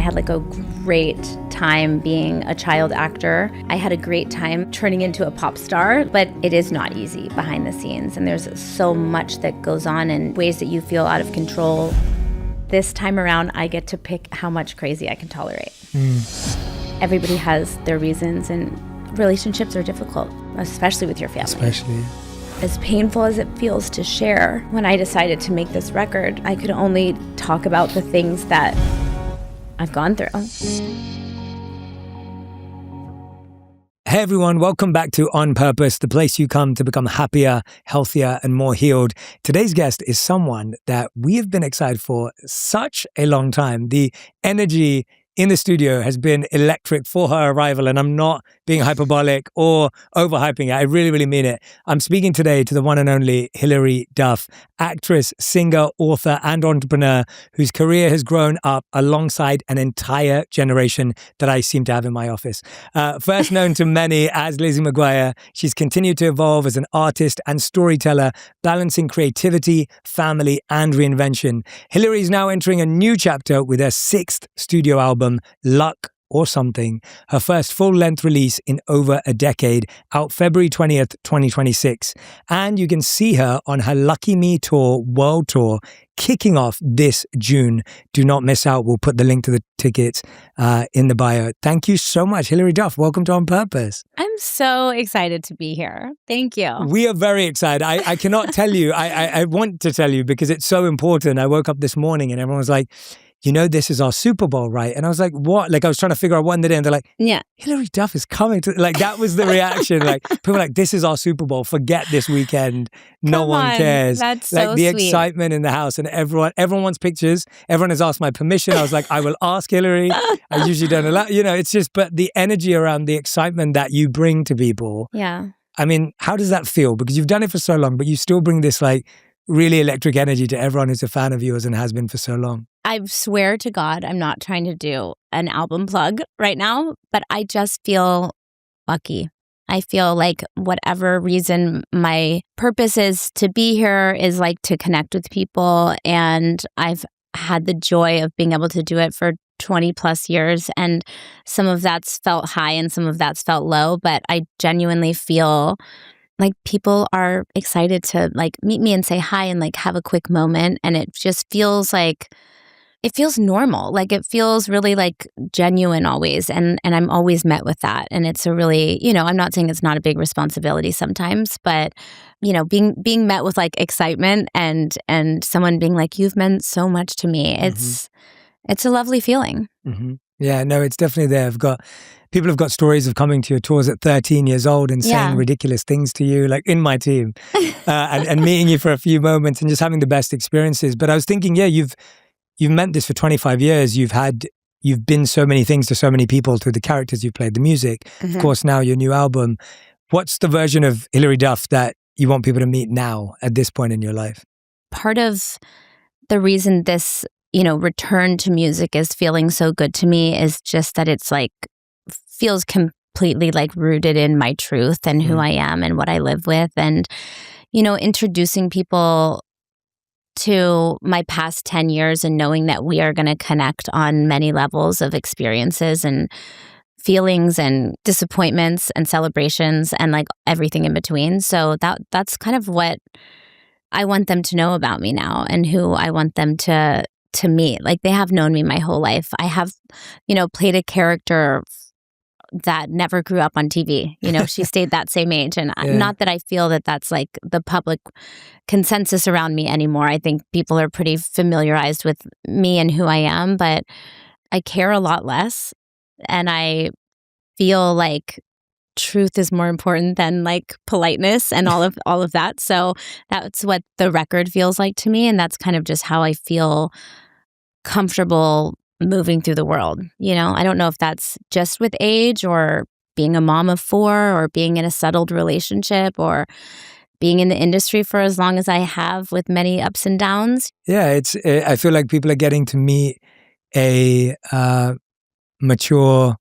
had like a great time being a child actor. I had a great time turning into a pop star, but it is not easy behind the scenes. And there's so much that goes on in ways that you feel out of control. This time around, I get to pick how much crazy I can tolerate. Everybody has their reasons, and relationships are difficult, especially with your family. As painful as it feels to share, when I decided to make this record, I could only talk about the things that I've gone through. Hey everyone, welcome back to On Purpose, the place you come to become happier, healthier, and more healed. Today's guest is someone that we have been excited for such a long time. The energy in the studio has been electric for her arrival, and I'm not being hyperbolic or overhyping it. I really, really mean it. I'm speaking today to the one and only Hilary Duff, actress, singer, author, and entrepreneur whose career has grown up alongside an entire generation that I seem to have in my office. First known to many as Lizzie McGuire, she's continued to evolve as an artist and storyteller, balancing creativity, family, and reinvention. Hilary is now entering a new chapter with her 6th studio album, Luck or Something, her first full-length release in over a decade, out February 20th, 2026. And you can see her on her Lucky Me Tour World Tour, kicking off this June. Do not miss out. We'll put the link to the tickets in the bio. Thank you so much, Hilary Duff. Welcome to On Purpose. I'm so excited to be here. Thank you. We are very excited. I cannot tell you. I want to tell you because it's so important. I woke up this morning and everyone was like, you know, this is our Super Bowl, right? And I was like, what? Like, I was trying to figure out what in the day. And they're like, yeah, Hilary Duff is coming to, like, that was the reaction. Like, people were like, this is our Super Bowl. Forget this weekend. No one cares. That's like, so the sweet. Excitement in the house, and everyone wants pictures. Everyone has asked my permission. I was like, I will ask Hilary. I usually don't allow, you know, it's just, but the energy around the excitement that you bring to people. Yeah. I mean, how does that feel? Because you've done it for so long, but you still bring this, like, really electric energy to everyone who's a fan of yours and has been for so long. I swear to God, I'm not trying to do an album plug right now, but I just feel lucky. I feel like whatever reason my purpose is to be here is like to connect with people. And I've had the joy of being able to do it for 20 plus years. And some of that's felt high and some of that's felt low, but I genuinely feel like people are excited to like meet me and say hi and like have a quick moment. And it just feels like, it feels normal. Like it feels really like genuine always. And I'm always met with that. And it's a really, you know, I'm not saying it's not a big responsibility sometimes, but you know, being met with like excitement and someone being like, you've meant so much to me. It's a lovely feeling. Mm-hmm. Yeah, no, it's definitely there. People have got stories of coming to your tours at 13 years old and saying ridiculous things to you, like in my team, and meeting you for a few moments and just having the best experiences. But I was thinking, yeah, you've meant this for 25 years. You've been so many things to so many people through the characters you've played, the music. Of course, now your new album. What's the version of Hilary Duff that you want people to meet now at this point in your life? Part of the reason this, you know, return to music is feeling so good to me is just that it's like, feels completely like rooted in my truth and who I am and what I live with. And, you know, introducing people to my past 10 years and knowing that we are going to connect on many levels of experiences and feelings and disappointments and celebrations and like everything in between. So that's kind of what I want them to know about me now and who I want them to meet. Like they have known me my whole life. I have, you know, played a character that never grew up on TV. You know, she stayed that same age. And not that I feel that that's like the public consensus around me anymore. I think people are pretty familiarized with me and who I am, but I care a lot less. And I feel like truth is more important than like politeness and all of that. So that's what the record feels like to me. And that's kind of just how I feel comfortable moving through the world. You know, I don't know if that's just with age or being a mom of 4 or being in a settled relationship or being in the industry for as long as I have with many ups and downs. Yeah, I feel like people are getting to meet a mature,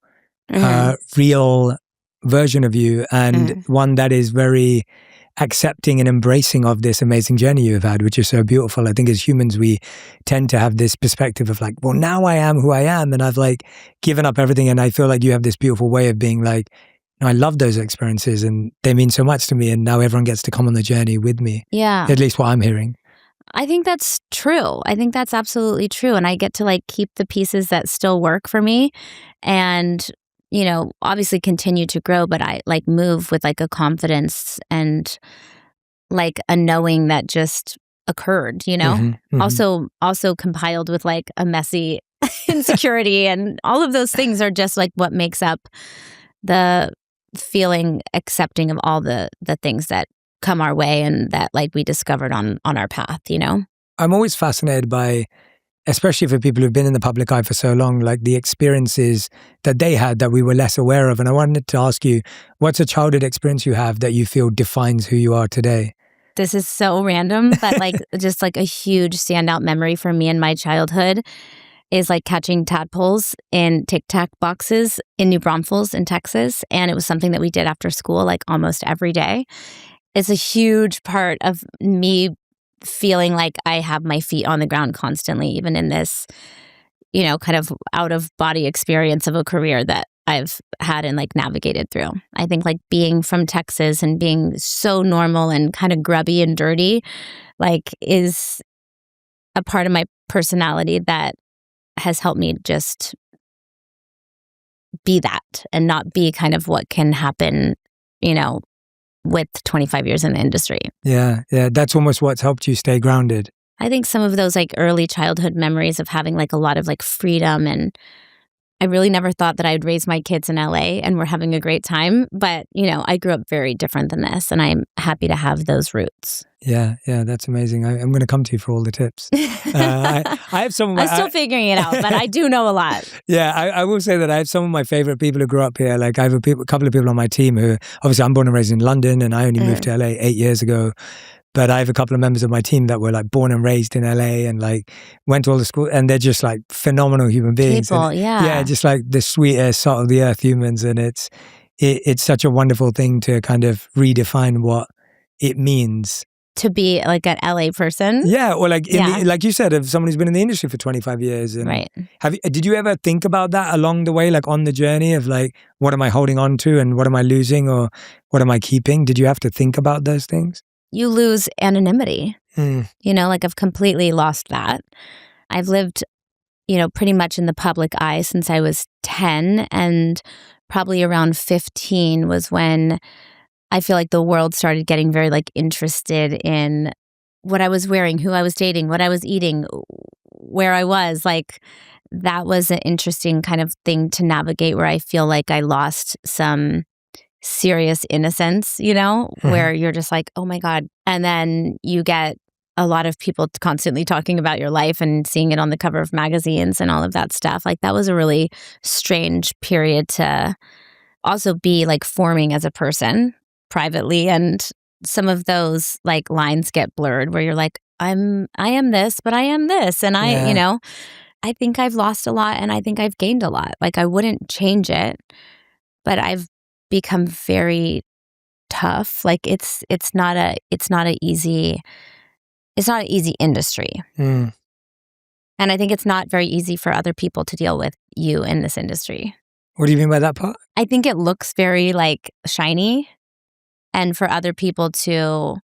real version of you and one that is very accepting and embracing of this amazing journey you've had, which is so beautiful. I think as humans, we tend to have this perspective of like, well, now I am who I am, and I've like given up everything. And I feel like you have this beautiful way of being like, no, I love those experiences and they mean so much to me. And now everyone gets to come on the journey with me. Yeah. At least what I'm hearing. I think that's true. I think that's absolutely true. And I get to like keep the pieces that still work for me and, you know, obviously continue to grow, but I like move with like a confidence and like a knowing that just occurred, you know, also compiled with like a messy insecurity and all of those things are just like what makes up the feeling accepting of all the things that come our way and that like we discovered on our path, you know? I'm always fascinated by, especially for people who've been in the public eye for so long, like the experiences that they had that we were less aware of. And I wanted to ask you, what's a childhood experience you have that you feel defines who you are today? This is so random, but like just like a huge standout memory for me in my childhood is like catching tadpoles in Tic Tac boxes in New Braunfels in Texas. And it was something that we did after school like almost every day. It's a huge part of me feeling like I have my feet on the ground constantly, even in this, you know, kind of out of body experience of a career that I've had and like navigated through. I think like being from Texas and being so normal and kind of grubby and dirty, like is a part of my personality that has helped me just be that and not be kind of what can happen, you know, with 25 years in the industry. Yeah. That's almost what's helped you stay grounded. I think some of those like early childhood memories of having like a lot of like freedom, and I really never thought that I'd raise my kids in LA and we're having a great time. But, you know, I grew up very different than this and I'm happy to have those roots. Yeah, that's amazing. I'm going to come to you for all the tips. I have some of my... I'm still figuring it out, but I do know a lot. Yeah, I will say that I have some of my favorite people who grew up here. Like I have a couple of people on my team who, obviously I'm born and raised in London and I only moved to LA 8 years ago. But I have a couple of members of my team that were like born and raised in LA and like went to all the school, and they're just like phenomenal human beings. People, and, yeah. Yeah, just like the sweetest, salt of the earth humans. And it's such a wonderful thing to kind of redefine what it means to be like an LA person. Yeah, or like like you said, of someone who's been in the industry for 25 years. And right. Did you ever think about that along the way, like on the journey of like, what am I holding on to and what am I losing or what am I keeping? Did you have to think about those things? You lose anonymity. You know, like I've completely lost that. I've lived, you know, pretty much in the public eye since I was 10, and probably around 15 was when I feel like the world started getting very like interested in what I was wearing, who I was dating, what I was eating, where I was. Like that was an interesting kind of thing to navigate, where I feel like I lost some serious innocence, you know, where you're just like, oh my God. And then you get a lot of people constantly talking about your life and seeing it on the cover of magazines and all of that stuff. Like that was a really strange period to also be like forming as a person privately. And some of those like lines get blurred where you're like, I am this, but I am this. And you know, I think I've lost a lot and I think I've gained a lot. Like I wouldn't change it, but I've become very tough. Like it's not an easy industry. And I think it's not very easy for other people to deal with you in this industry. What do you mean by that part? I think it looks very like shiny, and for other people to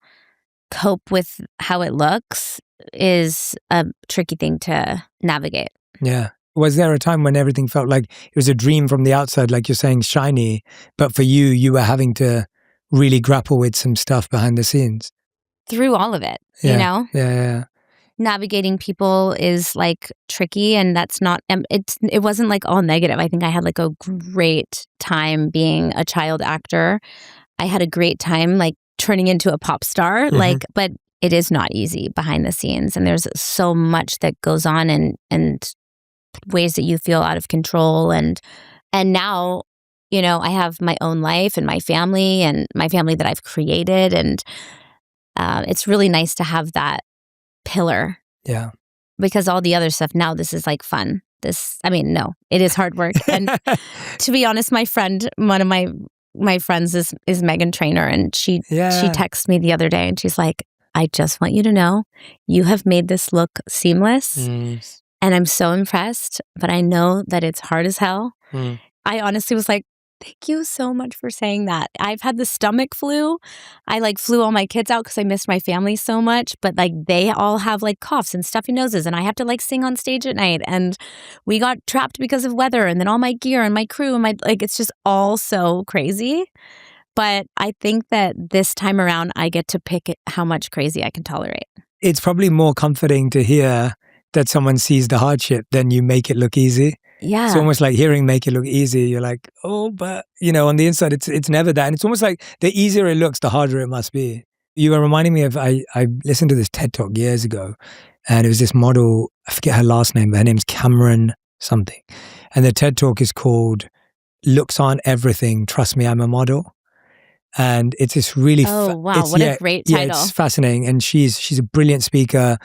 cope with how it looks is a tricky thing to navigate. Yeah. Was there a time when everything felt like it was a dream from the outside, like you're saying, shiny, but for you were having to really grapple with some stuff behind the scenes? Through all of it, you know? Yeah. Navigating people is like tricky, and that's not, it wasn't like all negative. I think I had like a great time being a child actor. I had a great time like turning into a pop star, like, but it is not easy behind the scenes. And there's so much that goes on and ways that you feel out of control. And now, you know, I have my own life and my family that I've created. And it's really nice to have that pillar. Yeah. Because all the other stuff now, this is like fun. No, it is hard work. And to be honest, one of my my friends is Megan Trainor, and she texted me the other day, and she's like, I just want you to know you have made this look seamless, and I'm so impressed, but I know that it's hard as hell. I honestly was like, thank you so much for saying that. I've had the stomach flu. I like flew all my kids out because I missed my family so much, but like they all have like coughs and stuffy noses, and I have to like sing on stage at night, and we got trapped because of weather, and then all my gear and my crew and my like it's just all so crazy. But I think that this time around I get to pick how much crazy I can tolerate. It's probably more comforting to hear that someone sees the hardship than you make it look easy. Yeah. It's almost like hearing make it look easy. You're like, oh, but on the inside, it's never that. And it's almost like the easier it looks, the harder it must be. You were reminding me of, I listened to this TED Talk years ago, and it was this model, I forget her last name, but her name's Cameron something. And the TED Talk is called Looks Aren't Everything, Trust Me, I'm a Model. And it's this really... wow, what a great title. Yeah, it's fascinating. And she's a brilliant speaker,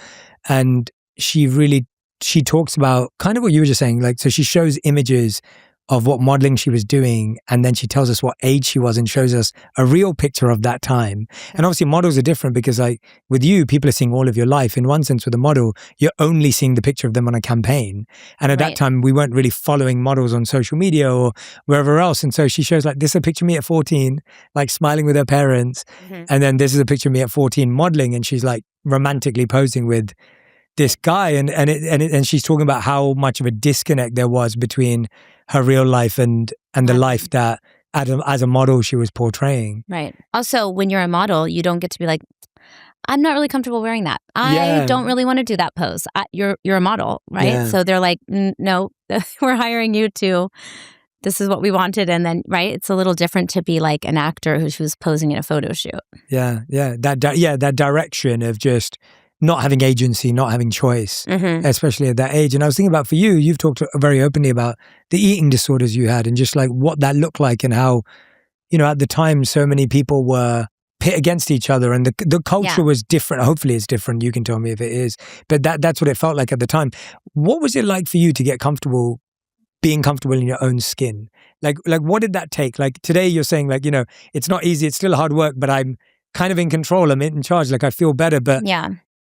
and she talks about kind of what you were just saying. Like, so she shows images of what modeling she was doing, and then she tells us what age she was and shows us a real picture of that time. And obviously models are different because like with you, people are seeing all of your life. In one sense with a model, you're only seeing the picture of them on a campaign. And at that time, we weren't really following models on social media or wherever else. And so she shows like, this is a picture of me at 14, like smiling with her parents. And then this is a picture of me at 14 modeling, and she's like romantically posing with this guy, and she's talking about how much of a disconnect there was between her real life and the life that as a model she was portraying. Right. Also, when you're a model, you don't get to be like, I'm not really comfortable wearing that. I don't really want to do that pose. You're a model, right? Yeah. So they're like, no, we're hiring you to. This is what we wanted, and then it's a little different to be like an actor who's posing in a photo shoot. Yeah. That direction of just not having agency, not having choice, especially at that age. And I was thinking about for you, you've talked very openly about the eating disorders you had and just like what that looked like and how, at the time, so many people were pit against each other and the culture was different. Hopefully it's different. You can tell me if it is, but that's what it felt like at the time. What was it like for you to get comfortable being comfortable in your own skin? Like what did that take? Like today you're saying like, it's not easy. It's still hard work, but I'm kind of in control. I'm in charge. Like I feel better, but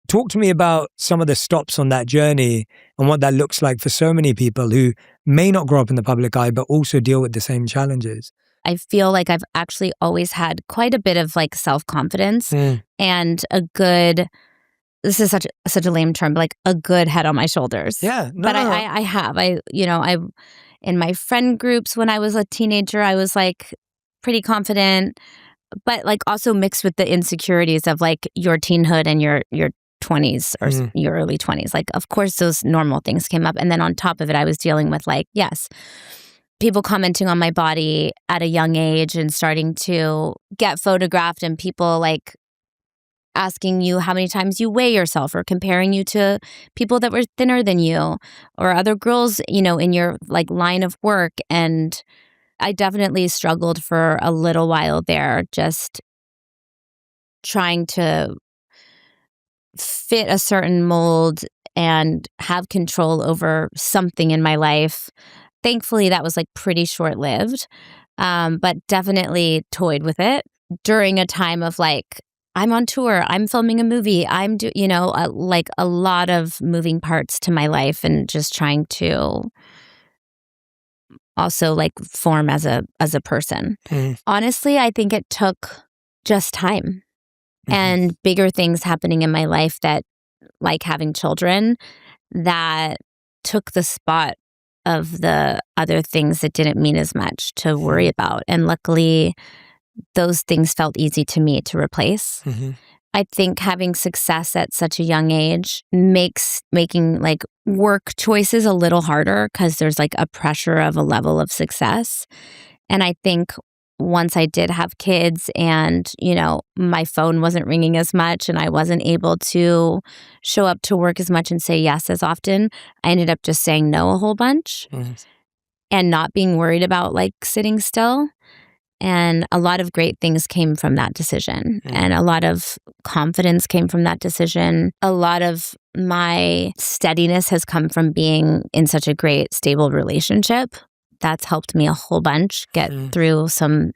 talk to me about some of the stops on that journey and what that looks like for so many people who may not grow up in the public eye, but also deal with the same challenges. I feel like I've actually always had quite a bit of like self-confidence and a good, this is such a lame term, but like a good head on my shoulders. Yeah. But I have, in my friend groups when I was a teenager, I was like pretty confident, but like also mixed with the insecurities of like your teenhood and your 20s or your early 20s. Like, of course, those normal things came up. And then on top of it, I was dealing with like, people commenting on my body at a young age and starting to get photographed and people like asking you how many times you weigh yourself or comparing you to people that were thinner than you or other girls, in your like line of work. And I definitely struggled for a little while there, just trying to fit a certain mold and have control over something in my life. Thankfully, that was like pretty short-lived, but definitely toyed with it during a time of like, I'm on tour, I'm filming a movie, I'm like a lot of moving parts to my life and just trying to also like form as a person. Honestly, I think it took just time. And bigger things happening in my life that, like having children, that took the spot of the other things that didn't mean as much to worry about. And luckily, those things felt easy to me to replace. I think having success at such a young age makes making like work choices a little harder because there's like a pressure of a level of success. And I think once I did have kids and, my phone wasn't ringing as much and I wasn't able to show up to work as much and say yes as often, I ended up just saying no a whole bunch and not being worried about like sitting still. And a lot of great things came from that decision and a lot of confidence came from that decision. A lot of my steadiness has come from being in such a great, stable relationship. That's helped me a whole bunch get through some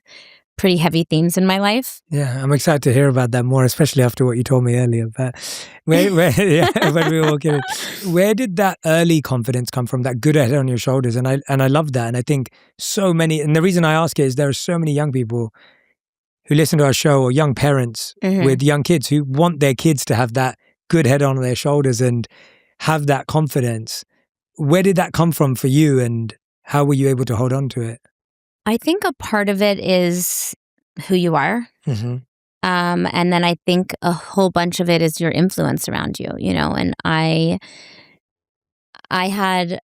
pretty heavy themes in my life. Yeah, I'm excited to hear about that more, especially after what you told me earlier. But yeah, when we were walking in, where did that early confidence come from? That good head on your shoulders, and I love that. And I think so many. And the reason I ask it is there are so many young people who listen to our show, or young parents with young kids who want their kids to have that good head on their shoulders and have that confidence. Where did that come from for you, and how were you able to hold on to it? I think a part of it is who you are. And then I think a whole bunch of it is your influence around you, and I had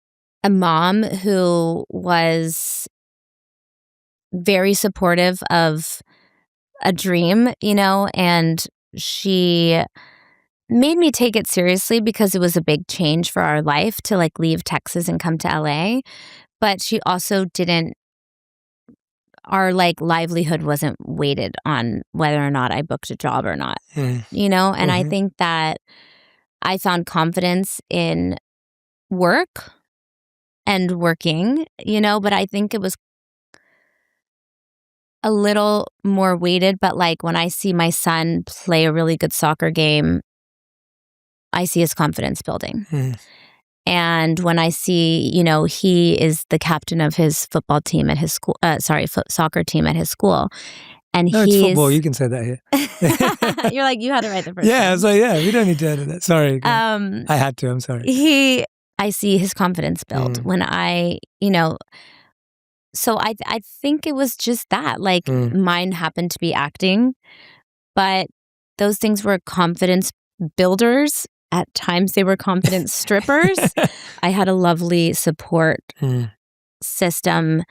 a mom who was very supportive of a dream, and she made me take it seriously because it was a big change for our life to like leave Texas and come to LA. But she also didn't, our like livelihood wasn't weighted on whether or not I booked a job or not, and I think that I found confidence in work and working, but I think it was a little more weighted. But like when I see my son play a really good soccer game, I see his confidence building. And when I see, he is the captain of his football team at his school, soccer team at his school. And no, it's football. You can say that here. You're like, you had it right the first time. I was like, we don't need to edit that. Sorry. I had to. I'm sorry. I see his confidence build when so I think it was just that. Like mine happened to be acting, but those things were confidence builders. At times they were confidence strippers. I had a lovely support system.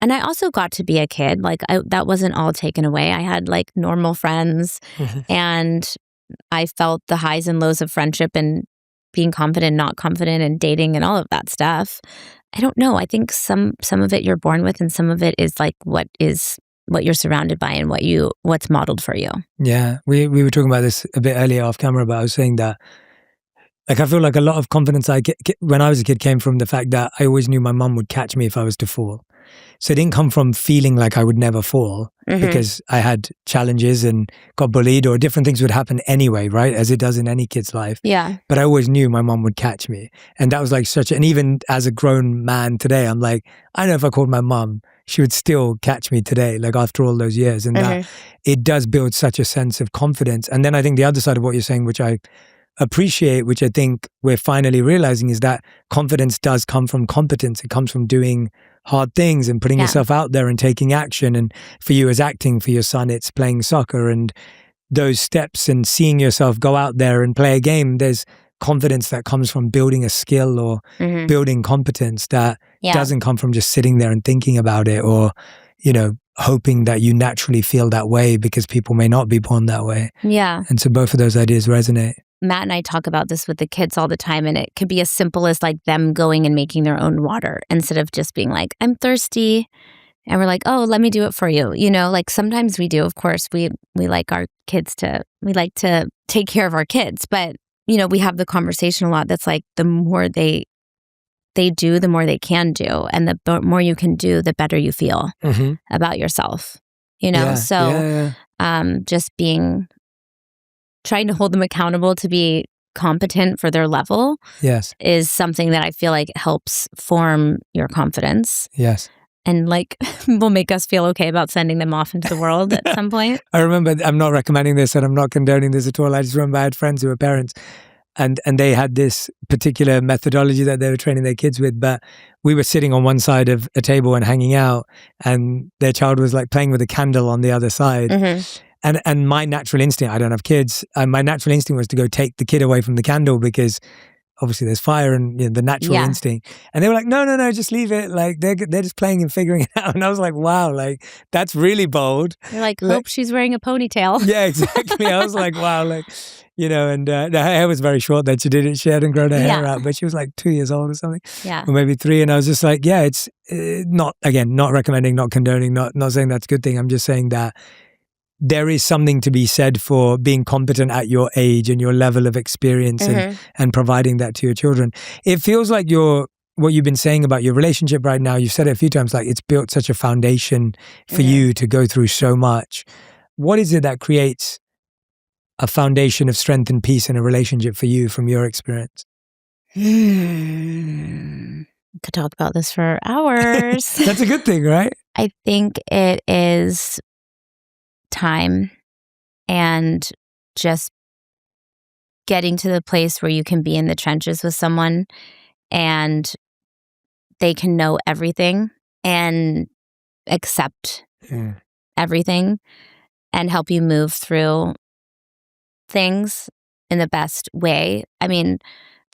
And I also got to be a kid. Like that wasn't all taken away. I had like normal friends and I felt the highs and lows of friendship and being confident, not confident, and dating and all of that stuff. I don't know. I think some of it you're born with, and some of it is like what you're surrounded by and what's modeled for you. Yeah. We were talking about this a bit earlier off camera, but I was saying that like I feel like a lot of confidence I get when I was a kid came from the fact that I always knew my mum would catch me if I was to fall. So it didn't come from feeling like I would never fall because I had challenges and got bullied, or different things would happen anyway, right? As it does in any kid's life. Yeah. But I always knew my mum would catch me. And that was like and even as a grown man today, I'm like, I know if I called my mum, she would still catch me today, like after all those years. And that it does build such a sense of confidence. And then I think the other side of what you're saying, which I appreciate, which I think we're finally realizing, is that confidence does come from competence. It comes from doing hard things and putting yourself out there and taking action. And for you as acting, for your son, it's playing soccer and those steps and seeing yourself go out there and play a game. There's confidence that comes from building a skill or building competence that doesn't come from just sitting there and thinking about it, or, hoping that you naturally feel that way because people may not be born that way. Yeah. And so both of those ideas resonate. Matt and I talk about this with the kids all the time, and it could be as simple as like them going and making their own water instead of just being like, I'm thirsty. And we're like, oh, let me do it for you. Like sometimes we do, of course, we like our kids we like to take care of our kids. But, we have the conversation a lot that's like the more they do, the more they can do. And the more you can do, the better you feel about yourself, just trying to hold them accountable to be competent for their level is something that I feel like helps form your confidence. Yes. And like will make us feel okay about sending them off into the world at some point. I remember, I'm not recommending this and I'm not condoning this at all. I just remember I had friends who were parents and they had this particular methodology that they were training their kids with, but we were sitting on one side of a table and hanging out, and their child was like playing with a candle on the other side. And my natural instinct, I don't have kids, my natural instinct was to go take the kid away from the candle because obviously there's fire and the natural instinct. And they were like, no, just leave it. Like they're just playing and figuring it out. And I was like, wow, like that's really bold. You're like, hope she's wearing a ponytail. Yeah, exactly. I was like, wow, like, and her hair was very short then. She hadn't grown her hair out, but she was like 2 years old or something. Yeah. Or maybe 3. And I was just like, yeah, it's not recommending, not condoning, not saying that's a good thing. I'm just saying that there is something to be said for being competent at your age and your level of experience and providing that to your children. It feels like you're what you've been saying about your relationship right now, you've said it a few times, like it's built such a foundation for you to go through so much. What is it that creates a foundation of strength and peace in a relationship for you from your experience? Could talk about this for hours. That's a good thing, right? I think it is time and just getting to the place where you can be in the trenches with someone and they can know everything and accept everything and help you move through things in the best way. I mean,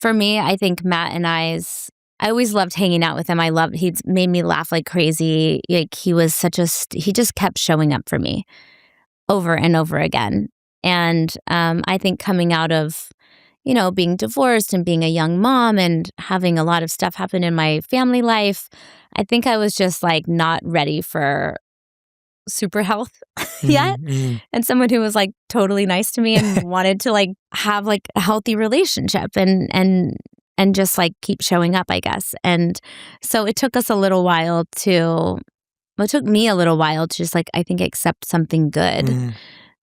for me, I think Matt and I always loved hanging out with him. He's made me laugh like crazy. Like he was he just kept showing up for me over and over again. And I think coming out of, being divorced and being a young mom and having a lot of stuff happen in my family life, I think I was just like not ready for super health yet. And someone who was like totally nice to me and wanted to like have like a healthy relationship and just like keep showing up, I guess. And so it took me a little while to just like, I think, accept something good.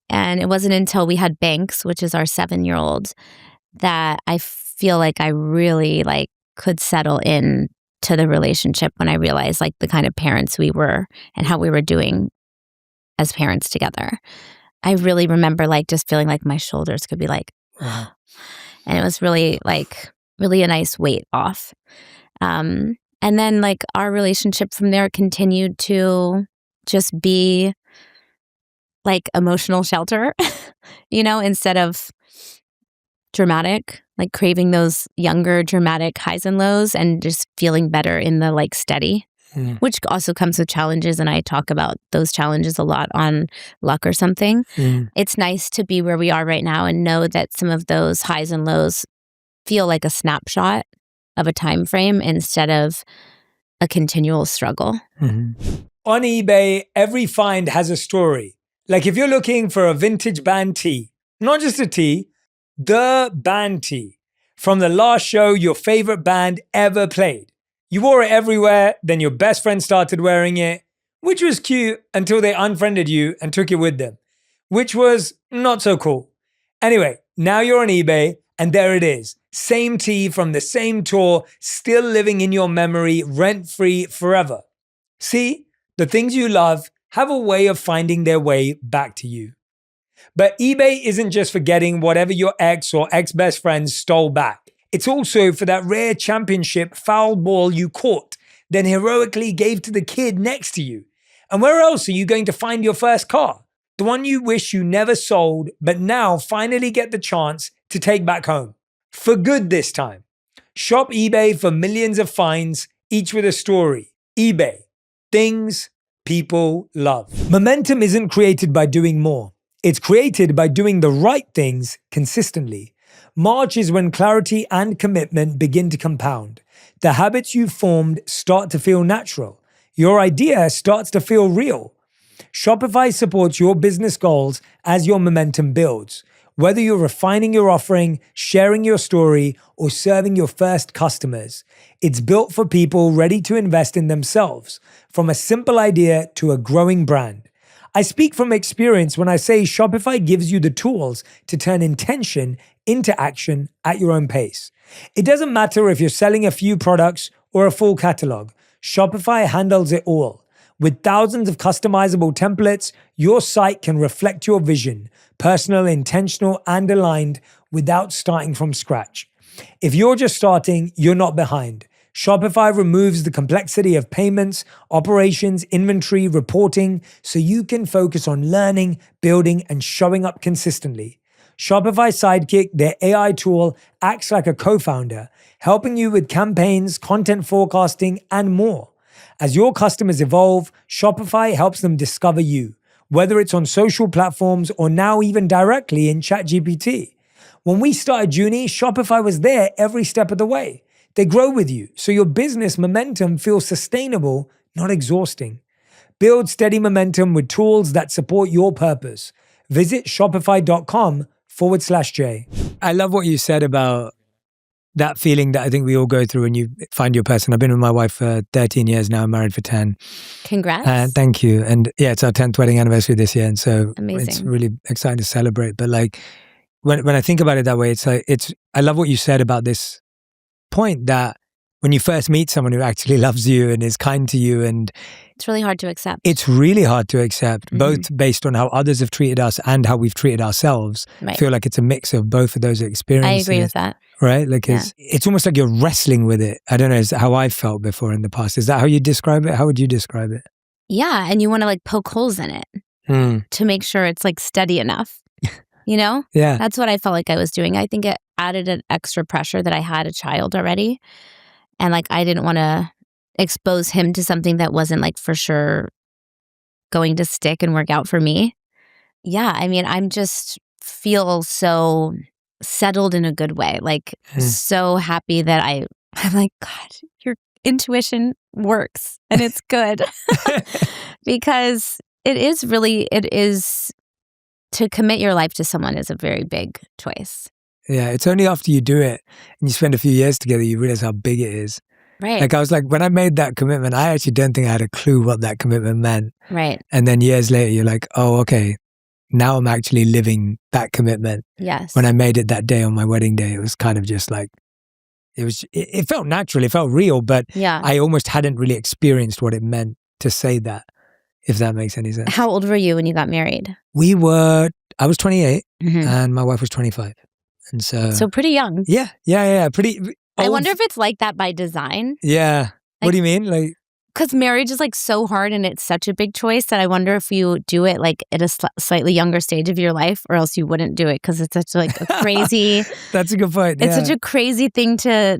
And it wasn't until we had Banks, which is our 7-year-old, that I feel like I really like could settle in to the relationship when I realized like the kind of parents we were and how we were doing as parents together. I really remember like just feeling like my shoulders could be like, and it was really a nice weight off. And then like our relationship from there continued to just be like emotional shelter, instead of dramatic, like craving those younger dramatic highs and lows and just feeling better in the like steady, which also comes with challenges. And I talk about those challenges a lot on Luck or Something. It's nice to be where we are right now and know that some of those highs and lows feel like a snapshot of a time frame instead of a continual struggle. On eBay, every find has a story. Like if you're looking for a vintage band tee, not just a tee, the band tee from the last show your favorite band ever played. You wore it everywhere, then your best friend started wearing it, which was cute until they unfriended you and took it with them, which was not so cool. Anyway, now you're on eBay and there it is. Same tee from the same tour, still living in your memory, rent-free forever. See, the things you love have a way of finding their way back to you. But eBay isn't just for getting whatever your ex or ex-best friend stole back. It's also for that rare championship foul ball you caught, then heroically gave to the kid next to you. And where else are you going to find your first car? The one you wish you never sold, but now finally get the chance to take back home. For good this time. Shop eBay for millions of finds, each with a story. eBay. Things people love. Momentum isn't created by doing more. It's created by doing the right things consistently. March is when clarity and commitment begin to compound. The habits you've formed start to feel natural. Your idea starts to feel real. Shopify supports your business goals as your momentum builds. Whether you're refining your offering, sharing your story, or serving your first customers, it's built for people ready to invest in themselves, from a simple idea to a growing brand. I speak from experience when I say Shopify gives you the tools to turn intention into action at your own pace. It doesn't matter if you're selling a few products or a full catalog. Shopify handles it all. With thousands of customizable templates, your site can reflect your vision, personal, intentional, and aligned without starting from scratch. If you're just starting, you're not behind. Shopify removes the complexity of payments, operations, inventory, reporting, so you can focus on learning, building, and showing up consistently. Shopify Sidekick, their AI tool, acts like a co-founder, helping you with campaigns, content forecasting, and more. As your customers evolve, Shopify helps them discover you, whether it's on social platforms or now even directly in ChatGPT. When we started Junie, Shopify was there every step of the way. They grow with you, so your business momentum feels sustainable, not exhausting. Build steady momentum with tools that support your purpose. Visit shopify.com/J. I love what you said about that feeling that I think we all go through when you find your person. I've been with my wife for 13 years now, I'm married for 10. Congrats. Thank you. And yeah, it's our 10th wedding anniversary this year. And so Amazing. It's really exciting to celebrate. But like, when I think about it that way, it's like, I love what you said about this point that when you first meet someone who actually loves you and is kind to you, and it's really hard to accept. It's really hard to accept, both based on how others have treated us and how we've treated ourselves. Right. I feel like it's a mix of both of those experiences. I agree with that. Right? Like it's almost like you're wrestling with it. I don't know, is how I felt before in the past. Is that how you describe it? How would you describe it? Yeah. And you want to like poke holes in it to make sure it's like steady enough. You know? Yeah. That's what I felt like I was doing. I think it added an extra pressure that I had a child already. And like, I didn't want to expose him to something that wasn't like for sure going to stick and work out for me. Yeah. I mean, I'm just feel so settled in a good way. Like so happy that I'm like, God, your intuition works and it's good. Because it is to commit your life to someone is a very big choice. Yeah, it's only after you do it and you spend a few years together, you realize how big it is. Right. Like I was like, when I made that commitment, I actually don't think I had a clue what that commitment meant. Right. And then years later, you're like, oh, okay, now I'm actually living that commitment. Yes. When I made it that day on my wedding day, it was kind of just like, it felt natural, it felt real, but I almost hadn't really experienced what it meant to say that, if that makes any sense. How old were you when you got married? I was 28 and my wife was 25. And so pretty young. Yeah. Pretty old. I wonder if it's like that by design. Yeah. Like, what do you mean? Like, because marriage is like so hard and it's such a big choice that I wonder if you do it like at a slightly younger stage of your life, or else you wouldn't do it because it's such like a crazy. That's a good point. It's such a crazy thing to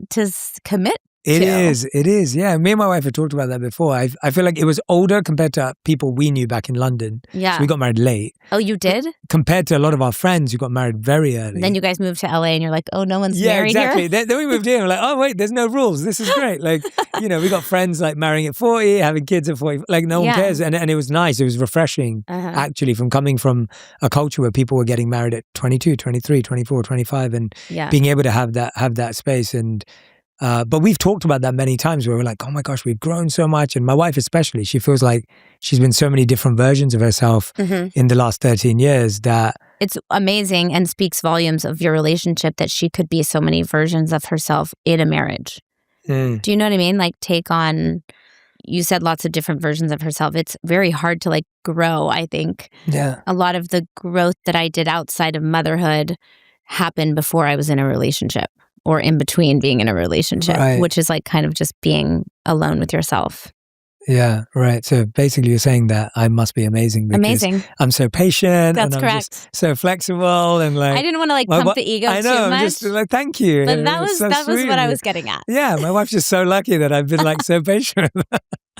commit. It is. Yeah. Me and my wife have talked about that before. I feel like it was older compared to people we knew back in London. Yeah. So we got married late. Oh, you did? Compared to a lot of our friends who got married very early. And then you guys moved to LA and you're like, oh, no one's married exactly. here? Then we moved in. We're like, oh, wait, there's no rules. This is great. Like, we got friends like marrying at 40, having kids at 40. Like, no one cares. And it was nice. It was refreshing, actually, from coming from a culture where people were getting married at 22, 23, 24, 25 and being able to have that space. And but we've talked about that many times where we're like, oh my gosh, we've grown so much. And my wife especially, she feels like she's been so many different versions of herself in the last 13 years that... It's amazing and speaks volumes of your relationship that she could be so many versions of herself in a marriage. Do you know what I mean? Like take on, you said lots of different versions of herself. It's very hard to like grow, I think. Yeah. A lot of the growth that I did outside of motherhood happened before I was in a relationship. Or in between being in a relationship, which is like kind of just being alone with yourself. Yeah, right. So basically you're saying that I must be amazing because I'm so patient. That's and correct. I'm just so flexible and like... I didn't want to like pump the ego I know, too much. I'm just like, thank you. But that was what I was getting at. Yeah, my wife's just so lucky that I've been like so patient.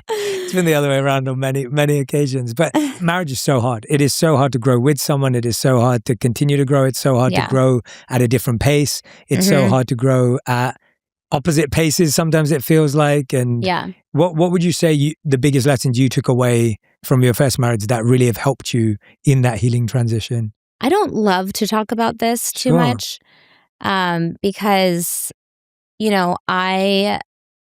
It's been the other way around on many, many occasions. But marriage is so hard. It is so hard to grow with someone. It is so hard to continue to grow. It's so hard to grow at a different pace. It's so hard to grow at opposite paces. Sometimes it feels like. And what would you say the biggest lessons you took away from your first marriage that really have helped you in that healing transition? I don't love to talk about this too much because, I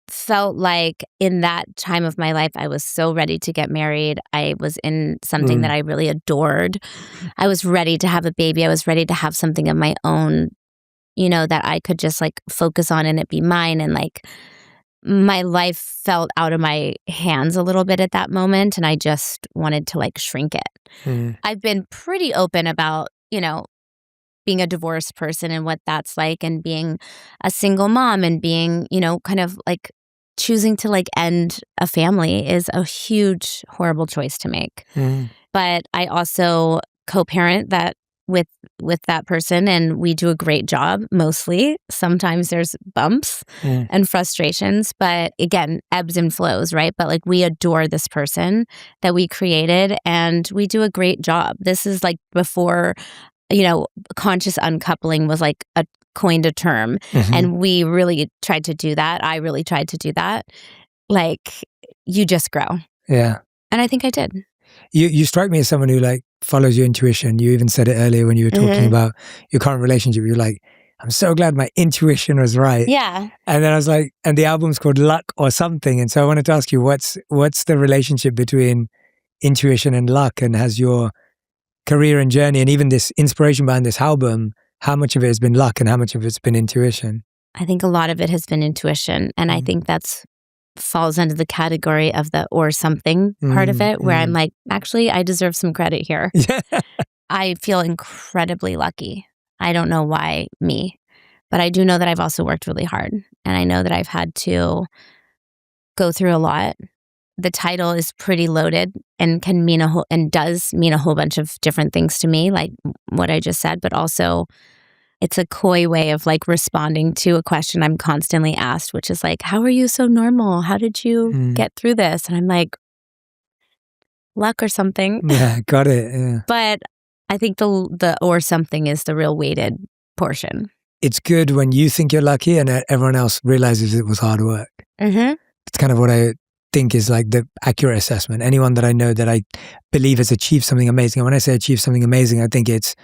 felt like in that time of my life, I was so ready to get married. I was in something that I really adored. I was ready to have a baby. I was ready to have something of my own, that I could just like focus on and it be mine. And like my life felt out of my hands a little bit at that moment. And I just wanted to like shrink it. I've been pretty open about, being a divorced person and what that's like and being a single mom and being, kind of like choosing to like end a family is a huge, horrible choice to make. But I also co-parent that with that person and we do a great job mostly. Sometimes there's bumps and frustrations, but again, ebbs and flows, right? But like we adore this person that we created and we do a great job. This is like before, conscious uncoupling was like a coined a term. And we really tried to do that. I really tried to do that. Like you just grow. Yeah. And I think I did. You strike me as someone who like follows your intuition. You even said it earlier when you were talking about your current relationship. You're like, I'm so glad my intuition was right. Yeah. And then I was like, and the album's called Luck or Something. And so I wanted to ask you, what's the relationship between intuition and luck? And has your career and journey and even this inspiration behind this album, how much of it has been luck and how much of it's been intuition? I think a lot of it has been intuition. And I think that's falls under the category of the or something part of it, where I'm like, actually, I deserve some credit here. Yeah. I feel incredibly lucky. I don't know why me, but I do know that I've also worked really hard. And I know that I've had to go through a lot. The title is pretty loaded and can mean does mean a whole bunch of different things to me, like what I just said, but also it's a coy way of like responding to a question I'm constantly asked, which is like, how are you so normal? How did you get through this? And I'm like, luck or something. Yeah, got it. Yeah. But I think the or something is the real weighted portion. It's good when you think you're lucky and everyone else realizes it was hard work. Mm-hmm. It's kind of what I think is like the accurate assessment. Anyone that I know that I believe has achieved something amazing. And when I say achieve something amazing, I think it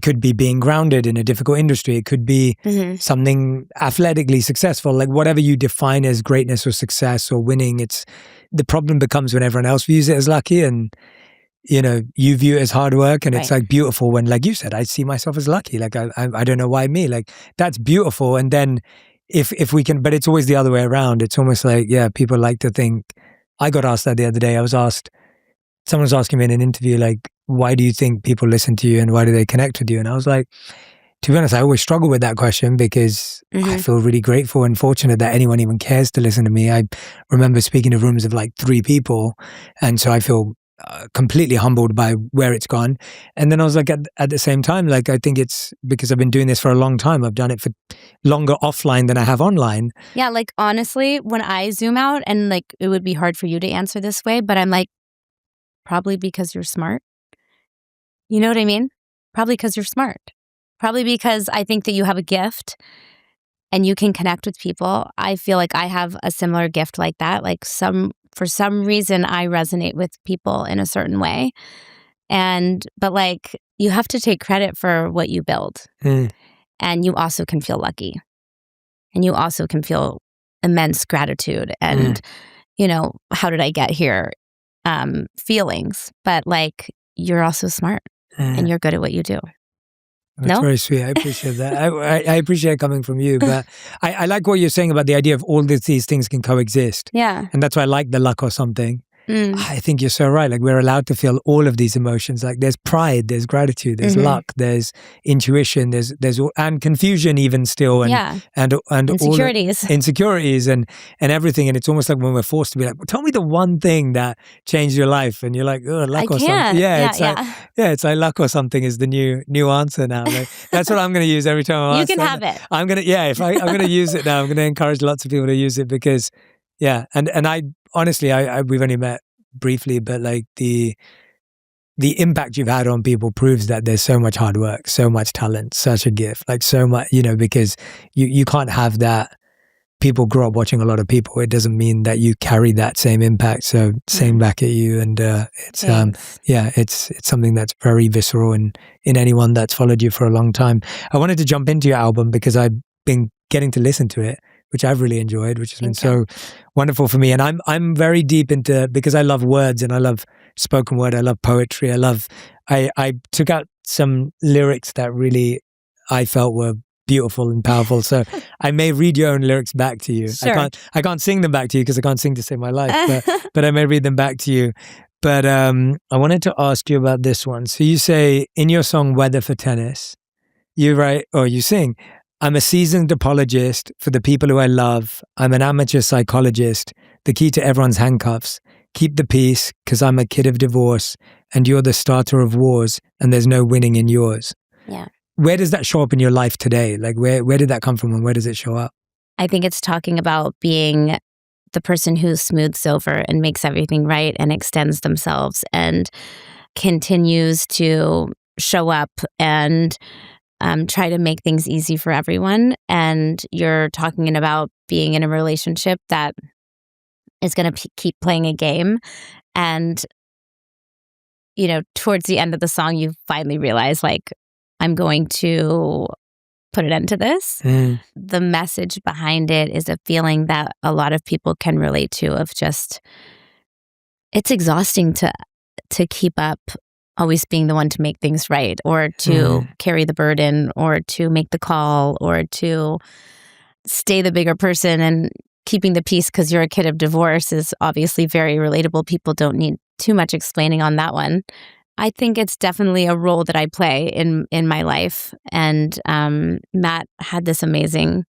could be being grounded in a difficult industry. It could be something athletically successful, like whatever you define as greatness or success or winning. The problem becomes when everyone else views it as lucky and, you know, you view it as hard work. And it's like beautiful when, like you said, I see myself as lucky. Like I don't know why me, like that's beautiful. And then if we can, but it's always the other way around. It's almost like, yeah, people like to think, I got asked that the other day. Someone was asking me in an interview, like, why do you think people listen to you and why do they connect with you? And I was like, to be honest, I always struggle with that question because I feel really grateful and fortunate that anyone even cares to listen to me. I remember speaking to rooms of like 3 people. And so I feel completely humbled by where it's gone. And then I was like, at the same time, like, I think it's because I've been doing this for a long time. I've done it for longer offline than I have online. Yeah, like honestly, when I zoom out, and like it would be hard for you to answer this way, but I'm like, probably because you're smart. You know what I mean? Probably because you're smart. Probably because I think that you have a gift and you can connect with people. I feel like I have a similar gift like that. Like for some reason, I resonate with people in a certain way. But like, you have to take credit for what you build. And you also can feel lucky. And you also can feel immense gratitude. And, you know, how did I get here? Feelings. But like, you're also smart and you're good at what you do. That's very sweet. I appreciate that. I appreciate it coming from you, but I like what you're saying about the idea of all these things can coexist. Yeah. And that's why I like the luck or something. I think you're so right. Like we're allowed to feel all of these emotions. Like there's pride, there's gratitude, there's luck, there's intuition, there's and confusion even still, and insecurities, and everything. And it's almost like when we're forced to be like, well, tell me the one thing that changed your life, and you're like, oh, luck or something. It's like luck or something is the new answer now. Like, that's what I'm going to use every time I'm asked. You can have it. I'm going to I'm going to use it now. I'm going to encourage lots of people to use it because. Yeah, and I honestly, we've only met briefly, but like the impact you've had on people proves that there's so much hard work, so much talent, such a gift, like so much, you know, because you can't have that. People grow up watching a lot of people. It doesn't mean that you carry that same impact. So same back at you, and it's it's something that's very visceral in anyone that's followed you for a long time. I wanted to jump into your album because I've been getting to listen to it, which I've really enjoyed, which has been so wonderful for me. And I'm very deep into, because I love words and I love spoken word, I love poetry, I took out some lyrics that really I felt were beautiful and powerful. So I may read your own lyrics back to you. Sure. I can't sing them back to you because I can't sing to save my life, but I may read them back to you. But I wanted to ask you about this one. So you say in your song, Weather for Tennis, you write, or you sing, I'm a seasoned apologist for the people who I love. I'm an amateur psychologist. The key to everyone's handcuffs. Keep the peace, because I'm a kid of divorce, and you're the starter of wars, and there's no winning in yours. Yeah. Where does that show up in your life today? Like, where did that come from, and where does it show up? I think it's talking about being the person who smooths over and makes everything right and extends themselves and continues to show up and try to make things easy for everyone. And you're talking about being in a relationship that is going to keep playing a game. And, you know, towards the end of the song, you finally realize, like, I'm going to put an end to this. The message behind it is a feeling that a lot of people can relate to of just, it's exhausting to keep up always being the one to make things right, or to carry the burden, or to make the call, or to stay the bigger person. And keeping the peace because you're a kid of divorce is obviously very relatable. People don't need too much explaining on that one. I think it's definitely a role that I play in my life. And Matt had this amazing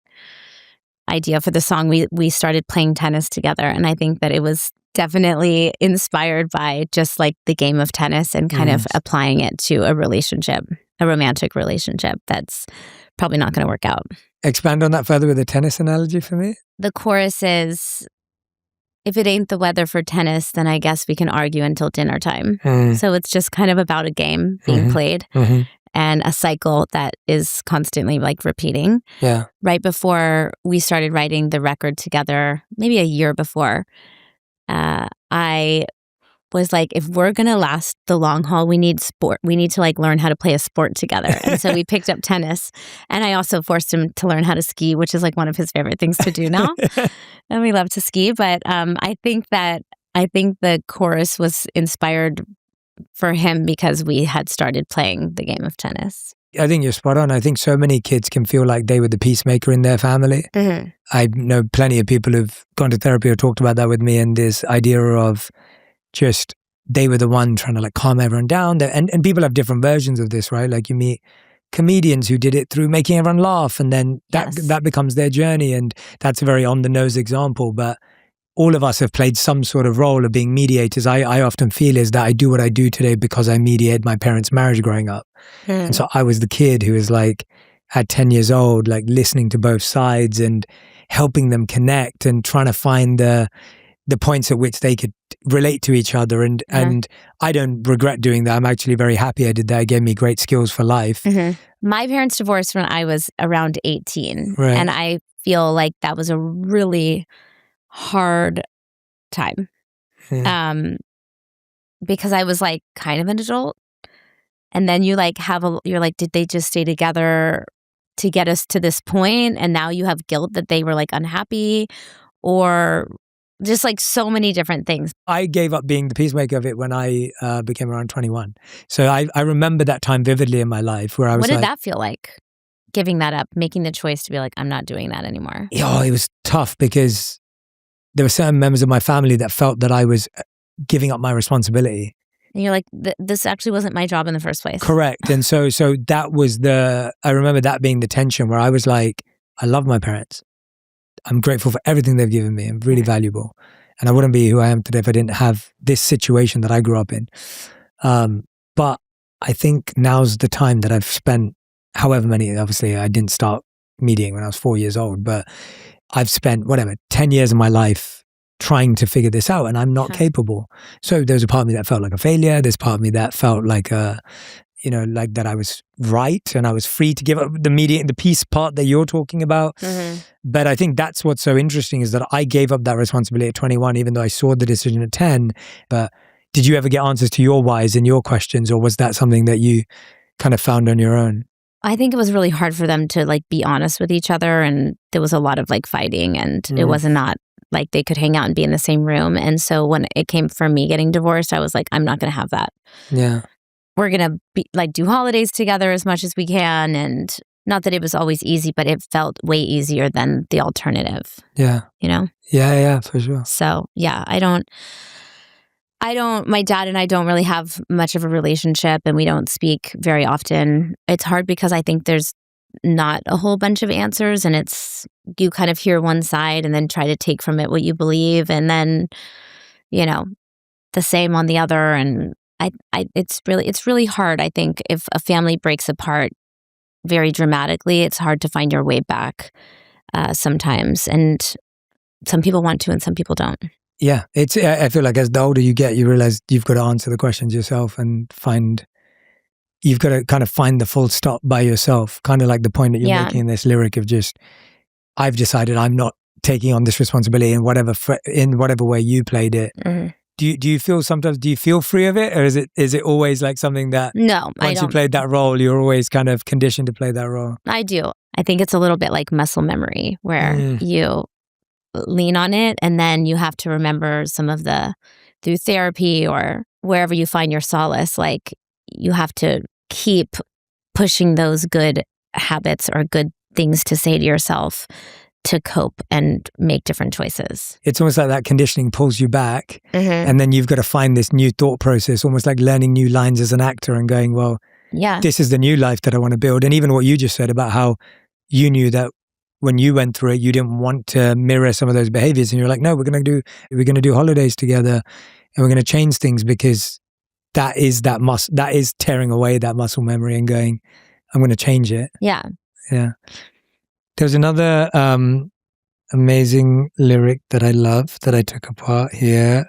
idea for the song. We started playing tennis together, and I think that it was definitely inspired by just like the game of tennis and kind of applying it to a relationship, a romantic relationship that's probably not going to work out. Expand on that further with a tennis analogy for me. The chorus is, if it ain't the weather for tennis, then I guess we can argue until dinner time. So it's just kind of about a game being played and a cycle that is constantly like repeating. Yeah. Right before we started writing the record together, maybe a year before, I was like, if we're going to last the long haul, we need sport. We need to like learn how to play a sport together. And so we picked up tennis, and I also forced him to learn how to ski, which is like one of his favorite things to do now. And we love to ski. But I think the chorus was inspired for him because we had started playing the game of tennis. I think you're spot on. I think so many kids can feel like they were the peacemaker in their family. I know plenty of people who've gone to therapy or talked about that with me, and this idea of just they were the one trying to like calm everyone down. And people have different versions of this, right? Like you meet comedians who did it through making everyone laugh, and then that becomes their journey, and that's a very on-the-nose example. But all of us have played some sort of role of being mediators. I often feel is that I do what I do today because I mediated my parents' marriage growing up. And so I was the kid who was like, at 10 years old, like listening to both sides and helping them connect and trying to find the points at which they could relate to each other. And I don't regret doing that. I'm actually very happy I did that. It gave me great skills for life. My parents divorced when I was around 18. Right. And I feel like that was a really hard time. Because I was like kind of an adult. And then you like you're like, did they just stay together to get us to this point? And now you have guilt that they were like unhappy, or just like so many different things. I gave up being the peacemaker of it when I became around 21. So I remember that time vividly in my life where I was What did that feel like? Giving that up, making the choice to be like, I'm not doing that anymore. Oh, it was tough because there were certain members of my family that felt that I was giving up my responsibility. And you're like, this actually wasn't my job in the first place. Correct. And so that was I remember that being the tension where I was like, I love my parents. I'm grateful for everything they've given me. I'm really valuable. And I wouldn't be who I am today if I didn't have this situation that I grew up in. But I think now's the time that I've spent however many, obviously I didn't start mediating when I was 4 years old, but I've spent 10 years of my life trying to figure this out, and I'm not capable. So there's a part of me that felt like a failure. There's part of me that felt like like that I was right and I was free to give up the peace part that you're talking about. But I think that's what's so interesting is that I gave up that responsibility at 21, even though I saw the decision at 10. But did you ever get answers to your whys and your questions, or was that something that you kind of found on your own? I think it was really hard for them to like be honest with each other, and there was a lot of like fighting, and it was not like they could hang out and be in the same room. And so when it came for me getting divorced, I was like, I'm not going to have that. Yeah. We're going to be like do holidays together as much as we can. And not that it was always easy, but it felt way easier than the alternative. Yeah. You know? Yeah, for sure. So yeah, my dad and I don't really have much of a relationship, and we don't speak very often. It's hard because I think there's not a whole bunch of answers, and you kind of hear one side and then try to take from it what you believe, and then, the same on the other. And it's really hard. I think if a family breaks apart very dramatically, it's hard to find your way back sometimes. And some people want to and some people don't. Yeah, I feel like as the older you get, you realize you've got to answer the questions yourself and you've got to kind of find the full stop by yourself. Kind of like the point that you're making in this lyric of just, I've decided I'm not taking on this responsibility in whatever way you played it. Mm-hmm. Do you feel free of it, or is it always like something that no, once you played that role, you're always kind of conditioned to play that role? I do. I think it's a little bit like muscle memory where you lean on it and then you have to remember some of through therapy or wherever you find your solace, like you have to keep pushing those good habits or good things to say to yourself to cope and make different choices. It's almost like that conditioning pulls you back Mm-hmm. and then you've got to find this new thought process, almost like learning new lines as an actor and going, well, Yeah. this is the new life that I want to build. And even what you just said about how you knew that when you went through it, you didn't want to mirror some of those behaviors. And you're like, no, we're going to do holidays together and we're going to change things because that is tearing away that muscle memory and going, I'm going to change it. Yeah. Yeah. There's another amazing lyric that I love that I took apart here.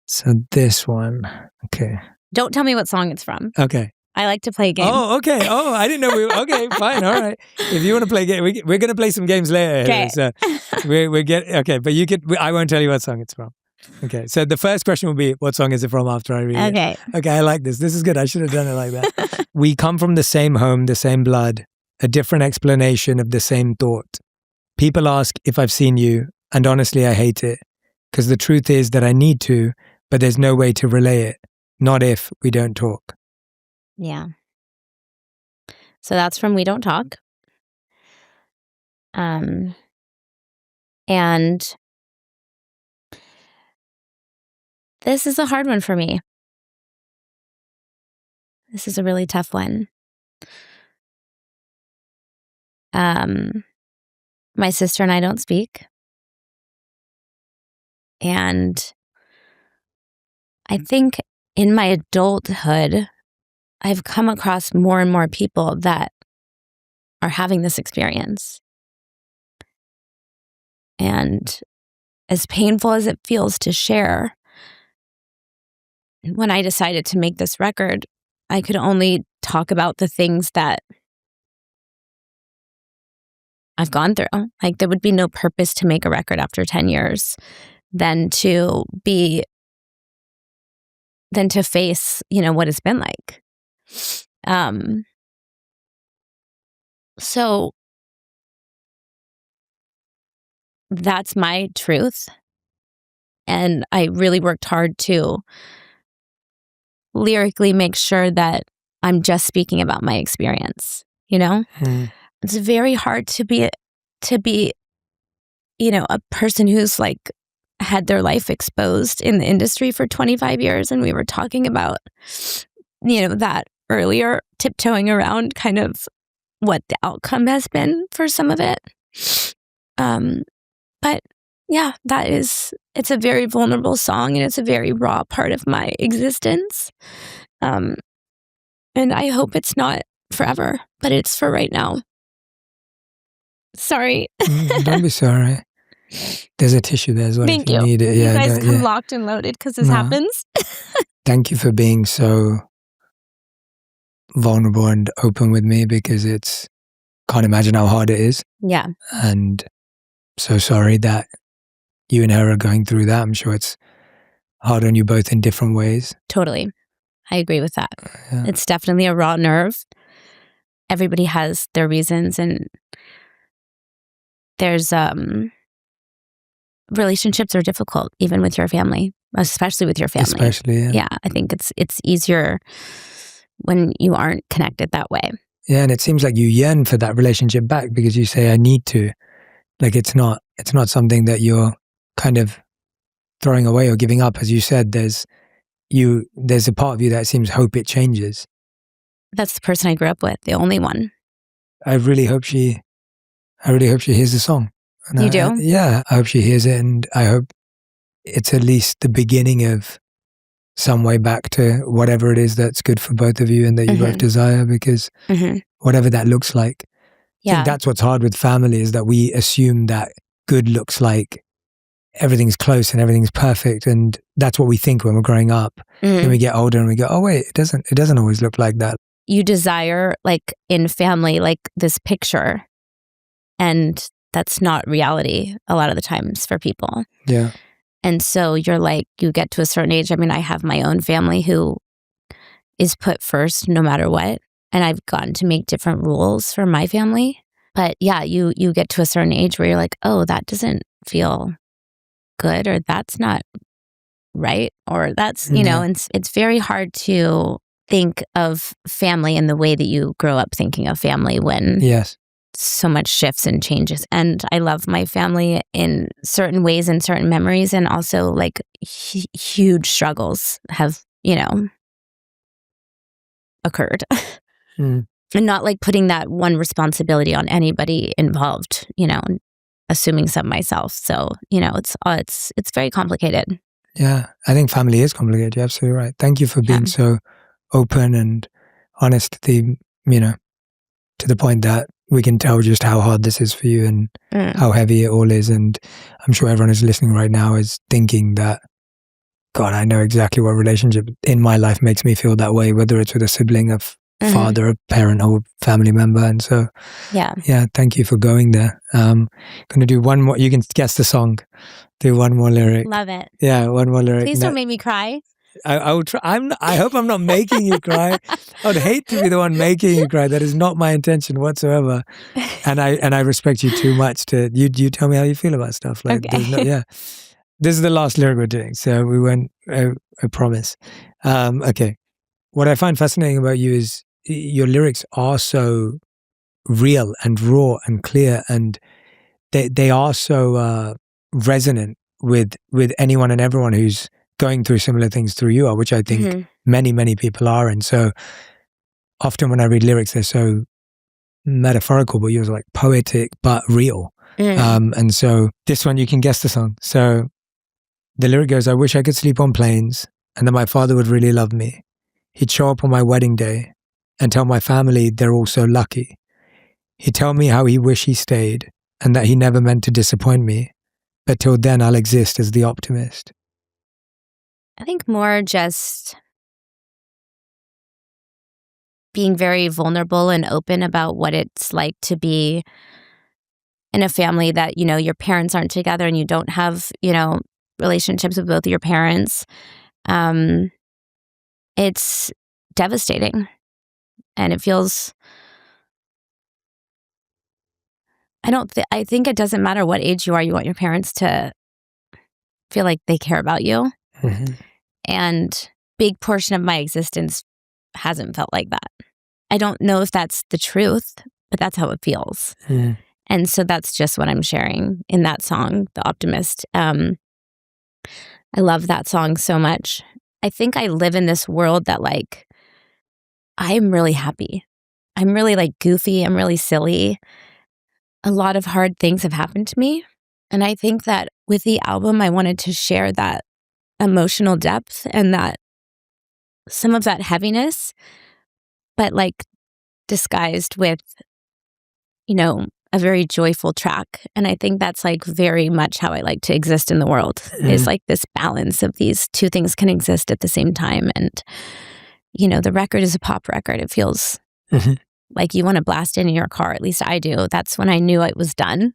So this one. Okay. Don't tell me what song it's from. Okay. I like to play a game. Oh, okay. Oh, I didn't know okay, fine. All right. If you want to play a game, we're going to play some games later. Okay. So okay, but I won't tell you what song it's from. Okay. So the first question will be, what song is it from after I read it? Okay. Okay, I like this. This is good. I should have done it like that. We come from the same home, the same blood, a different explanation of the same thought. People ask if I've seen you, and honestly, I hate it. Because the truth is that I need to, but there's no way to relay it. Not if we don't talk. Yeah. So that's from We Don't Talk. And this is a hard one for me. This is a really tough one. My sister and I don't speak. And I think in my adulthood, I've come across more and more people that are having this experience. And as painful as it feels to share, when I decided to make this record, I could only talk about the things that I've gone through. Like there would be no purpose to make a record after 10 years than to face, what it's been like. So that's my truth. And I really worked hard to lyrically make sure that I'm just speaking about my experience, It's very hard to be, a person who's like had their life exposed in the industry for 25 years. And we were talking about, that earlier, tiptoeing around kind of what the outcome has been for some of it. But yeah, it's a very vulnerable song and it's a very raw part of my existence. And I hope it's not forever, but it's for right now. Sorry. Don't be sorry. There's a tissue there as well. Thank if you. You. Need it. Yeah, you guys come locked and loaded because this happens. Thank you for being so vulnerable and open with me because can't imagine how hard it is. Yeah. And so sorry that you and her are going through that. I'm sure it's hard on you both in different ways. Totally. I agree with that. Yeah. It's definitely a raw nerve. Everybody has their reasons and there's relationships are difficult even with your family, especially with your family. Especially, yeah. I think it's easier when you aren't connected that way. Yeah, and it seems like you yearn for that relationship back because you say I need to. Like it's not something that you're kind of throwing away or giving up. As you said, there's a part of you that seems hope it changes. That's the person I grew up with, the only one. I really hope she hears the song. And you do? Yeah, I hope she hears it, and I hope it's at least the beginning of some way back to whatever it is that's good for both of you and that you both desire, because whatever that looks like. I think that's what's hard with family is that we assume that good looks like everything's close and everything's perfect, and that's what we think when we're growing up. Then we get older and we go, oh wait, it doesn't always look like that. You desire, like in family, like this picture, and that's not reality a lot of the times for people. Yeah. And so you're like, you get to a certain age. I mean, I have my own family who is put first no matter what. And I've gotten to make different rules for my family But yeah, you get to a certain age where you're like, oh, that doesn't feel good, or that's not right, or that's, Yeah. and it's very hard to think of family in the way that you grow up thinking of family when Yes. so much shifts and changes. And I love my family in certain ways and certain memories, and also like huge struggles have, occurred. Mm. And not like putting that one responsibility on anybody involved, assuming some myself. So, it's very complicated. Yeah, I think family is complicated. You're absolutely right. Thank you for being so open and honest to the point that we can tell just how hard this is for you and how heavy it all is. And I'm sure everyone who's listening right now is thinking that, God, I know exactly what relationship in my life makes me feel that way, whether it's with a sibling, a father, a parent, or family member. And so, yeah, thank you for going there. Going to do one more. You can guess the song. Do one more lyric. Love it. Yeah, one more lyric. Please don't make me cry. I will try. I hope I'm not making you cry. I would hate to be the one making you cry. That is not my intention whatsoever. And I respect you too much to you tell me how you feel about stuff. Like, okay. This is the last lyric we're doing, so we won't. I promise. Okay. What I find fascinating about you is your lyrics are so real and raw and clear, and they are so resonant with anyone and everyone who's going through similar things through you are, which I think many people are. And so often when I read lyrics, they're so metaphorical, but yours are like poetic but real. And so this one, you can guess the song. So the lyric goes, I wish I could sleep on planes and that my father would really love me. He'd show up on my wedding day and tell my family they're all so lucky. He'd tell me how he wished he stayed and that he never meant to disappoint me. But till then, I'll exist as the optimist. I think more just being very vulnerable and open about what it's like to be in a family that, your parents aren't together and you don't have, relationships with both of your parents. It's devastating. And it feels, I think it doesn't matter what age you are, you want your parents to feel like they care about you. And big portion of my existence hasn't felt like that. I don't know if that's the truth, but that's how it feels. And so that's just what I'm sharing in that song, The Optimist. I love that song so much. I think I live in this world that like, I'm really happy. I'm really like goofy. I'm really silly. A lot of hard things have happened to me. And I think that with the album, I wanted to share that emotional depth and that some of that heaviness, but like disguised with, a very joyful track. And I think that's like very much how I like to exist in the world. Is like this balance of these two things can exist at the same time. And, the record is a pop record. It feels like you want to blast it in your car. At least I do. That's when I knew it was done,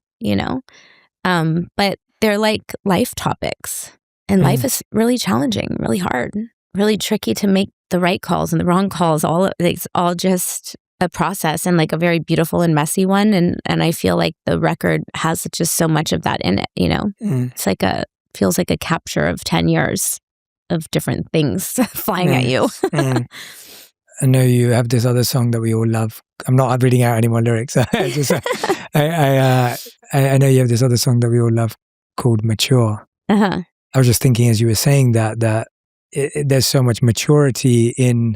But they're like life topics. And life is really challenging, really hard, really tricky to make the right calls and the wrong calls. It's all just a process, and like a very beautiful and messy one. And I feel like the record has just so much of that in it, It's like feels like a capture of 10 years of different things flying at you. I know you have this other song that we all love. I'm not reading out any more lyrics. I know you have this other song that we all love called Mature. I was just thinking as you were saying that there's so much maturity in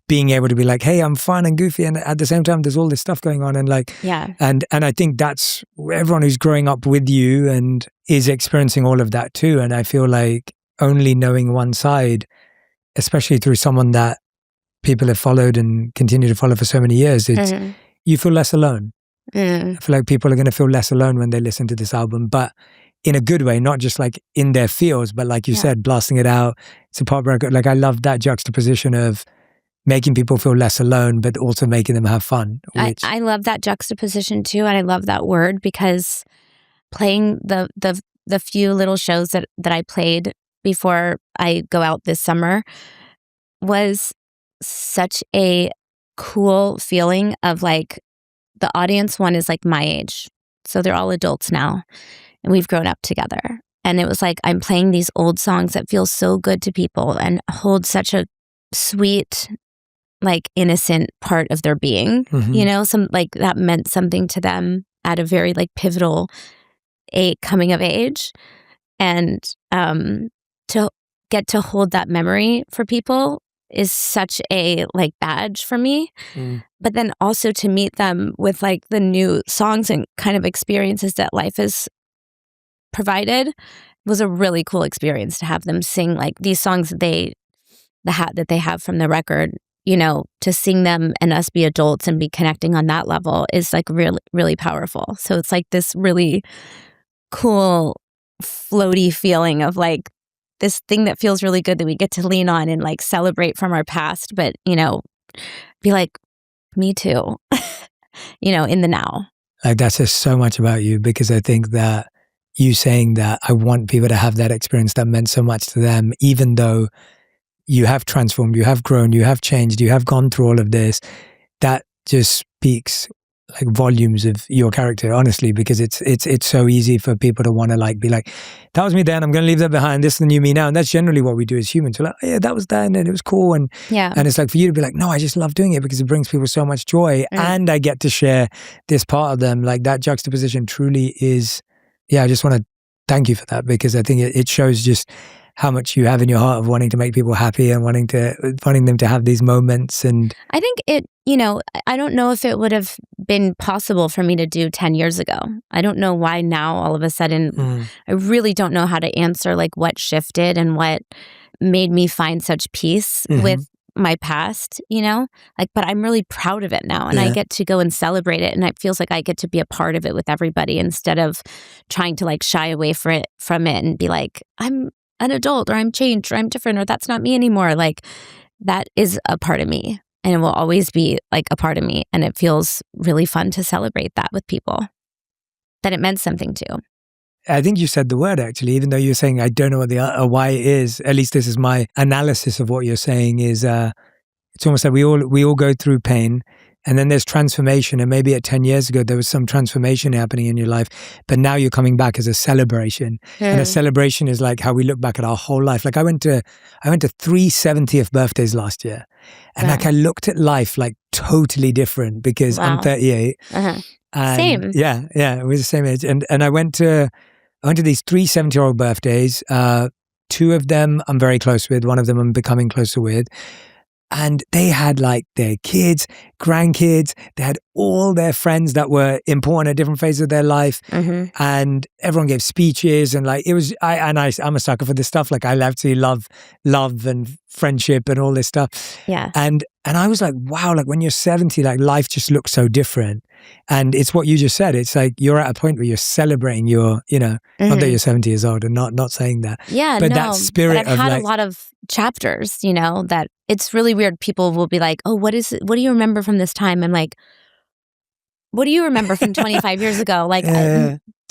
being able to be like, hey, I'm fun and goofy, and at the same time there's all this stuff going on, and like, and I think that's everyone who's growing up with you and is experiencing all of that too. And I feel like only knowing one side, especially through someone that people have followed and continue to follow for so many years, it's you feel less alone. I feel like people are going to feel less alone when they listen to this album, but in a good way, not just like in their feels, but like you said, blasting it out. It's a pop record. Like I love that juxtaposition of making people feel less alone, but also making them have fun. I love that juxtaposition too, and I love that word because playing the few little shows that I played before I go out this summer was such a cool feeling of like the audience one is like my age. So they're all adults now and we've grown up together. And it was like, I'm playing these old songs that feel so good to people and hold such a sweet, like innocent part of their being, you know, some like that meant something to them at a very like pivotal coming of age. And to get to hold that memory for people is such a like badge for me. But then also to meet them with like the new songs and kind of experiences that life has provided was a really cool experience to have them sing like these songs that they have from the record, you know, to sing them and us be adults and be connecting on that level is like really, really powerful. So it's like this really cool, floaty feeling of like this thing that feels really good that we get to lean on and like celebrate from our past, but, you know, be like, me too, you know, in the now. Like that says so much about you, because I think that you saying that I want people to have that experience that meant so much to them, even though you have transformed, you have grown, you have changed, you have gone through all of this, that just speaks like volumes of your character, honestly, because it's so easy for people to want to like be like, that was me then, I'm going to leave that behind, this is the new me now. And that's generally what we do as humans. We're like, oh, yeah, that was then and it was cool. And it's like for you to be like, no, I just love doing it because it brings people so much joy and I get to share this part of them. Like that juxtaposition truly is, I just want to thank you for that, because I think it shows just how much you have in your heart of wanting to make people happy and wanting them to have these moments. And I think it, you know, I don't know if it would have been possible for me to do 10 years ago. I don't know why now all of a sudden, I really don't know how to answer like what shifted and what made me find such peace with my past, you know, like, but I'm really proud of it now and I get to go and celebrate it. And it feels like I get to be a part of it with everybody instead of trying to like shy away from it and be like, I'm an adult or I'm changed or I'm different or that's not me anymore. Like that is a part of me and it will always be like a part of me. And it feels really fun to celebrate that with people, that it meant something to. I think you said the word actually, even though you're saying, I don't know what the why is, at least this is my analysis of what you're saying is, it's almost like we all go through pain and then there's transformation. And maybe at 10 years ago, there was some transformation happening in your life, but now you're coming back as a celebration. And a celebration is like how we look back at our whole life. Like I went to 3 70th birthdays last year. And like I looked at life like totally different because I'm 38. And same. Yeah, we're the same age. And I went to these 3 70-year-old birthdays. 2 of them I'm very close with. 1 of them I'm becoming closer with. And they had like their kids, grandkids, they had all their friends that were important at different phases of their life. And everyone gave speeches and like, it was, I'm a sucker for this stuff. Like I absolutely love and friendship and all this stuff. Yeah. And I was like, wow, like when you're 70, like life just looks so different. And it's what you just said. It's like you're at a point where you're celebrating your, you know, not that you're 70 years old and not saying that. Yeah, but no, that spirit but I've of had like, a lot of chapters, you know, that it's really weird. People will be like, oh, what do you remember from this time? I'm like, what do you remember from 25 years ago? Like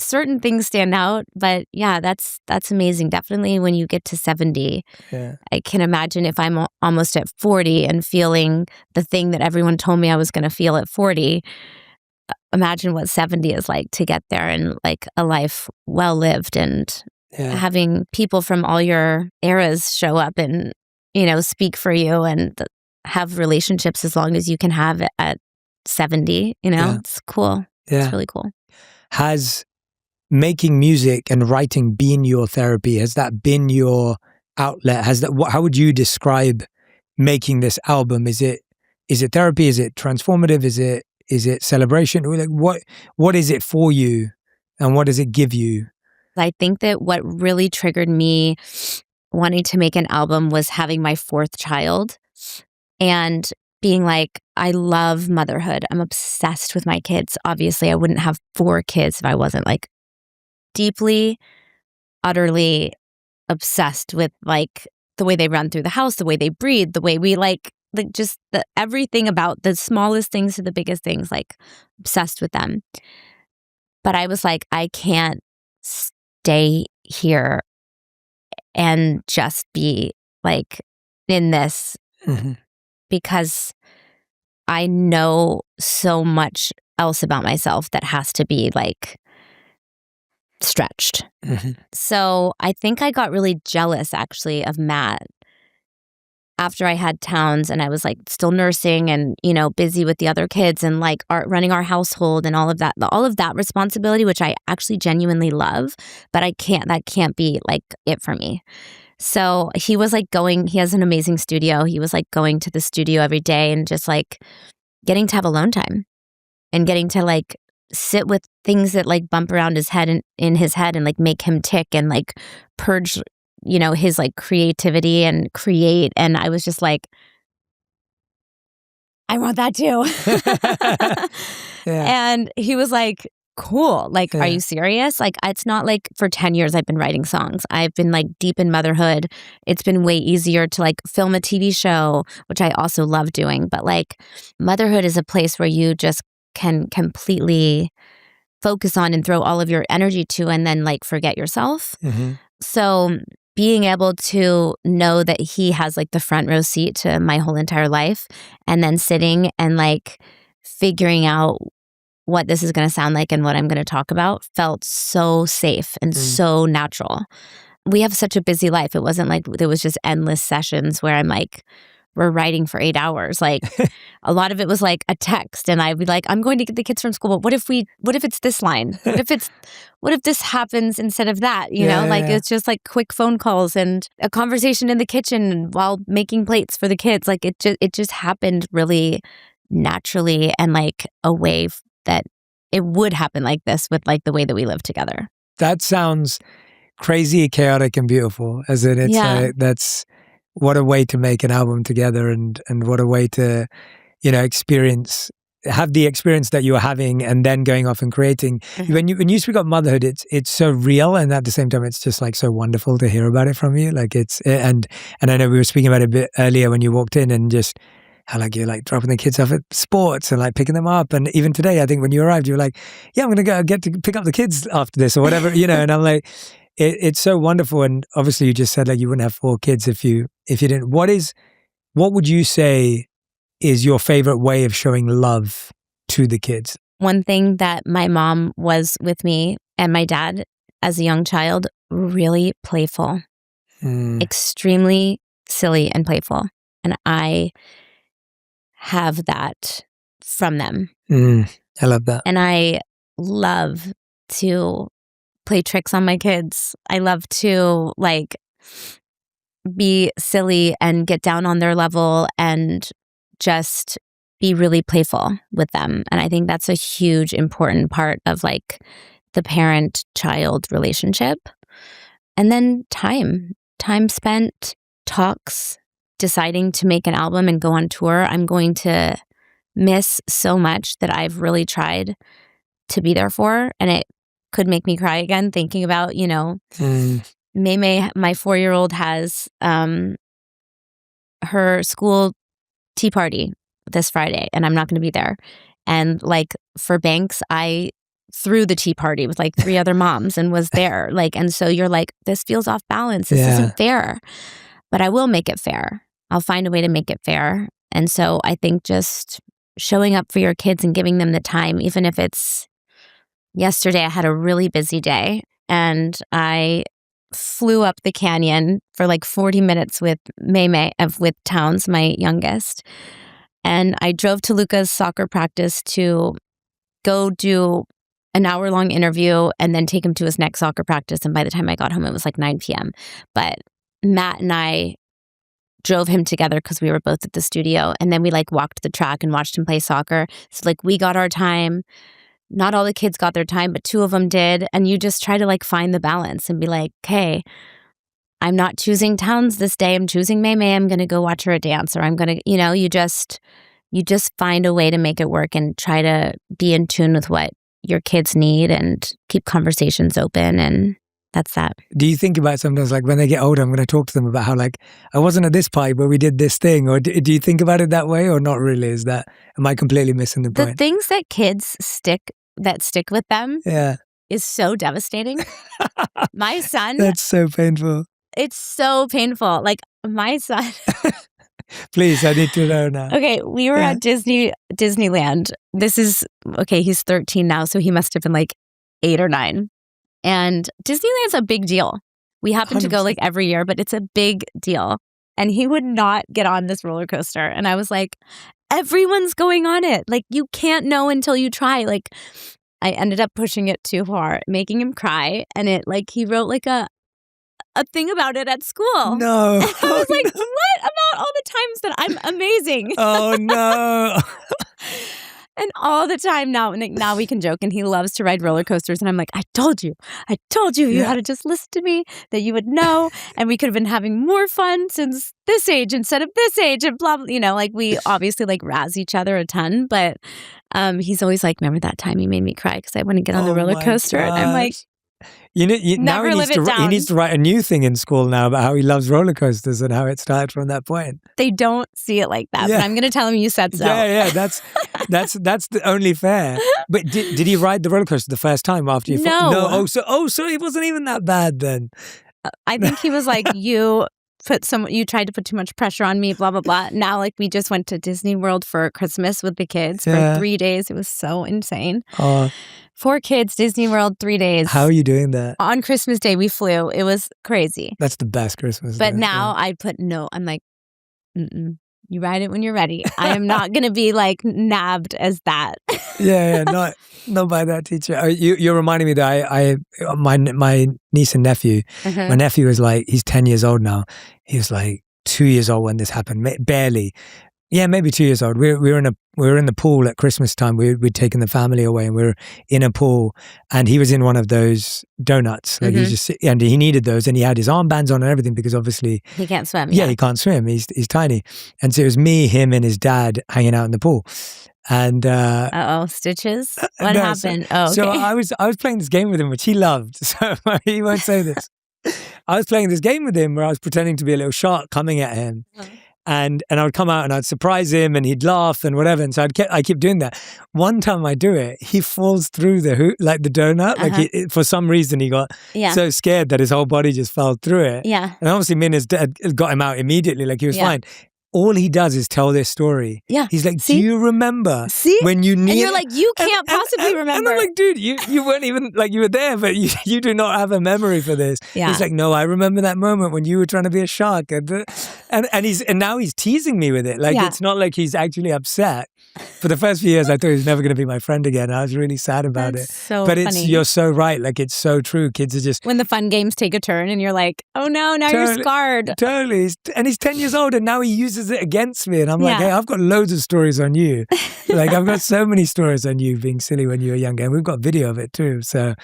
certain things stand out, but yeah, that's amazing. Definitely when you get to 70, I can imagine if I'm almost at 40 and feeling the thing that everyone told me I was going to feel at 40, imagine what 70 is like to get there and like a life well lived and having people from all your eras show up and, you know, speak for you and have relationships as long as you can have it at 70, you know, it's cool. It's really cool. Has making music and writing been your therapy? Has that been your outlet? How would you describe making this album? Is it therapy? Is it transformative? Is it celebration? Like what is it for you and what does it give you? I think that what really triggered me wanting to make an album was having my 4th child and being like, I love motherhood. I'm obsessed with my kids. Obviously, I wouldn't have 4 kids if I wasn't like deeply, utterly obsessed with like the way they run through the house, the way they breathe, the way we like just everything about the smallest things to the biggest things, like obsessed with them. But I was like, I can't stay here and just be like in this because I know so much else about myself that has to be like stretched. So I think I got really jealous actually of Matt after I had Towns, and I was like still nursing and, you know, busy with the other kids and like running our household and all of that responsibility, which I actually genuinely love, but that can't be like it for me. So he was like he has an amazing studio. He was like going to the studio every day and just like getting to have alone time and getting to like sit with things that like bump around his head and in his head and like make him tick and like purge, you know, his like creativity and create. And I was just like, I want that too. And he was like, cool. Like, are you serious? Like, it's not like for 10 years I've been writing songs. I've been like deep in motherhood. It's been way easier to like film a TV show, which I also love doing. But like motherhood is a place where you just can completely focus on and throw all of your energy to and then like forget yourself. So being able to know that he has like the front row seat to my whole entire life and then sitting and like figuring out what this is going to sound like and what I'm going to talk about felt so safe and so natural. We have such a busy life. It wasn't like there was just endless sessions where I'm like, we're writing for 8 hours. Like a lot of it was like a text and I'd be like, I'm going to get the kids from school, but what if it's this line? What if this happens instead of that? You know, it's just like quick phone calls and a conversation in the kitchen while making plates for the kids. Like it just happened really naturally and like a way that it would happen like this with like the way that we live together. That sounds crazy, chaotic, and beautiful. As in, it's that's what a way to make an album together, and what a way to, you know, have the experience that you're having, and then going off and creating. When you speak of motherhood, it's so real, and at the same time, it's just like so wonderful to hear about it from you. Like and I know we were speaking about it a bit earlier when you walked in, and just how like you're like dropping the kids off at sports and like picking them up, and even today, I think when you arrived, you were like, "Yeah, I'm gonna get to pick up the kids after this or whatever," you know. And I'm like, it's so wonderful. And obviously, you just said like you wouldn't have 4 kids if you didn't. What would you say is your favorite way of showing love to the kids? One thing that my mom was with me and my dad as a young child, really playful, extremely silly and playful. And I have that from them. I love that. And I love to play tricks on my kids. I love to like be silly and get down on their level and just be really playful with them. And I think that's a huge, important part of like the parent-child relationship. And then time spent, talks, deciding to make an album and go on tour. I'm going to miss so much that I've really tried to be there for. And it could make me cry again thinking about, you know, May, my 4-year-old has her school tea party this Friday, and I'm not going to be there. And like for Banks, I threw the tea party with like 3 other moms and was there. Like, and so you're like, this feels off balance. This isn't fair. But I will make it fair. I'll find a way to make it fair. And so I think just showing up for your kids and giving them the time, even if it's yesterday, I had a really busy day and I flew up the canyon for like 40 minutes with with Towns, my youngest. And I drove to Luca's soccer practice to go do an hour-long interview and then take him to his next soccer practice. And by the time I got home, it was like 9 p.m. But Matt and I drove him together because we were both at the studio. And then we like walked the track and watched him play soccer. So like we got our time. Not all the kids got their time, but 2 of them did. And you just try to like find the balance and be like, okay, I'm not choosing Towns this day. I'm choosing May. I'm going to go watch her dance, or I'm going to, you know, you just find a way to make it work and try to be in tune with what your kids need and keep conversations open. And that's that. Do you think about sometimes like when they get older, I'm going to talk to them about how like I wasn't at this party where we did this thing, or do you think about it that way, or not really? Am I completely missing the point? The things that kids stick with them is so devastating. My son, that's so painful. It's so painful. Like my son, Please, I need to know now. Okay, we were at Disneyland. He's 13 now, so he must have been like 8 or 9. And Disneyland's a big deal. We happen to go like every year, but it's a big deal. And he would not get on this roller coaster. And I was like, everyone's going on it. Like, you can't know until you try. Like, I ended up pushing it too far, making him cry. And he wrote like a thing about it at school. No. And I was like, what about all the times that I'm amazing? Oh, no. And all the time now we can joke, and he loves to ride roller coasters. And I'm like, I told you, you had to just listen to me, that you would know. And we could have been having more fun since this age instead of this age, and blah, blah. Like, we obviously like razz each other a ton, but he's always like, remember that time you made me cry because I wouldn't get on the roller coaster? And I'm like, now he needs to write a new thing in school now about how he loves roller coasters and how it started from that point. They don't see it like that, but I'm going to tell him you said so. Yeah, that's the only fair. But did he ride the roller coaster the first time after you? No. So it wasn't even that bad then. I think he was like, you tried to put too much pressure on me, blah, blah, blah. Now, like, we just went to Disney World for Christmas with the kids for 3 days. It was so insane. 4 kids, Disney World, 3 days. How are you doing that? On Christmas Day, we flew. It was crazy. That's the best Christmas But day. now I'm like, you ride it when you're ready. I am not going to be like nabbed as that. Not by that teacher. You're reminding me that my niece and nephew, my nephew was like, he's 10 years old now. He was like 2 years old when this happened, barely. Yeah, maybe 2 years old. We were in the pool at Christmas time. We'd taken the family away, and we were in a pool, and he was in one of those donuts. Like and he needed those, and he had his armbands on and everything because obviously he can't swim. Yeah, he can't swim. He's tiny, and so it was me, him, and his dad hanging out in the pool. And stitches. What happened? Okay. So I was playing this game with him, which he loved. So he won't say this. I was playing this game with him where I was pretending to be a little shark coming at him. And I would come out and I'd surprise him and he'd laugh and whatever. And so I keep doing that. One time I do it, he falls through the donut. Like for some reason he got so scared that his whole body just fell through it. Yeah. And obviously me and his dad got him out immediately. Like he was fine. All he does is tell this story. Yeah. He's like, do you remember when you And you're like, you can't possibly remember. And I'm like, dude, you weren't even, like, you were there, but you do not have a memory for this. Yeah. He's like, no, I remember that moment when you were trying to be a shark. And now he's teasing me with it. Like, it's not like he's actually upset. For the first few years, I thought he was never going to be my friend again. I was really sad about it. So but funny. you're so right. Like, it's so true. Kids are just... When the fun games take a turn and you're like, oh no, now you're scarred. Totally. And he's 10 years old and now he uses it against me. And I'm like, hey, I've got loads of stories on you. Like, I've got so many stories on you being silly when you were younger. And we've got video of it too. So,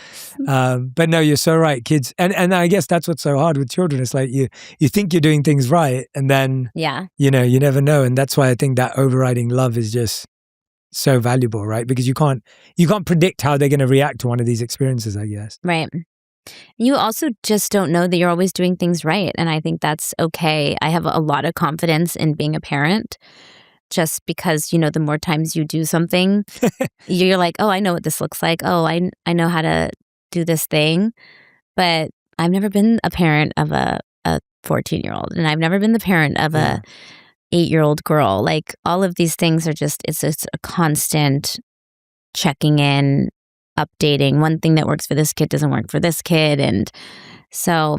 but no, you're so right, kids. And I guess that's what's so hard with children. It's like you think you're doing things right and then, you never know. And that's why I think that overriding love is just so valuable, right? Because you can't predict how they're going to react to one of these experiences, I guess. Right. You also just don't know that you're always doing things right. And I think that's okay. I have a lot of confidence in being a parent just because, the more times you do something, you're like, oh, I know what this looks like. Oh, I know how to do this thing. But I've never been a parent of a 14-year-old, and I've never been the parent of a 8-year-old girl. Like, all of these things are just a constant checking in, updating. One thing that works for this kid doesn't work for this kid. And so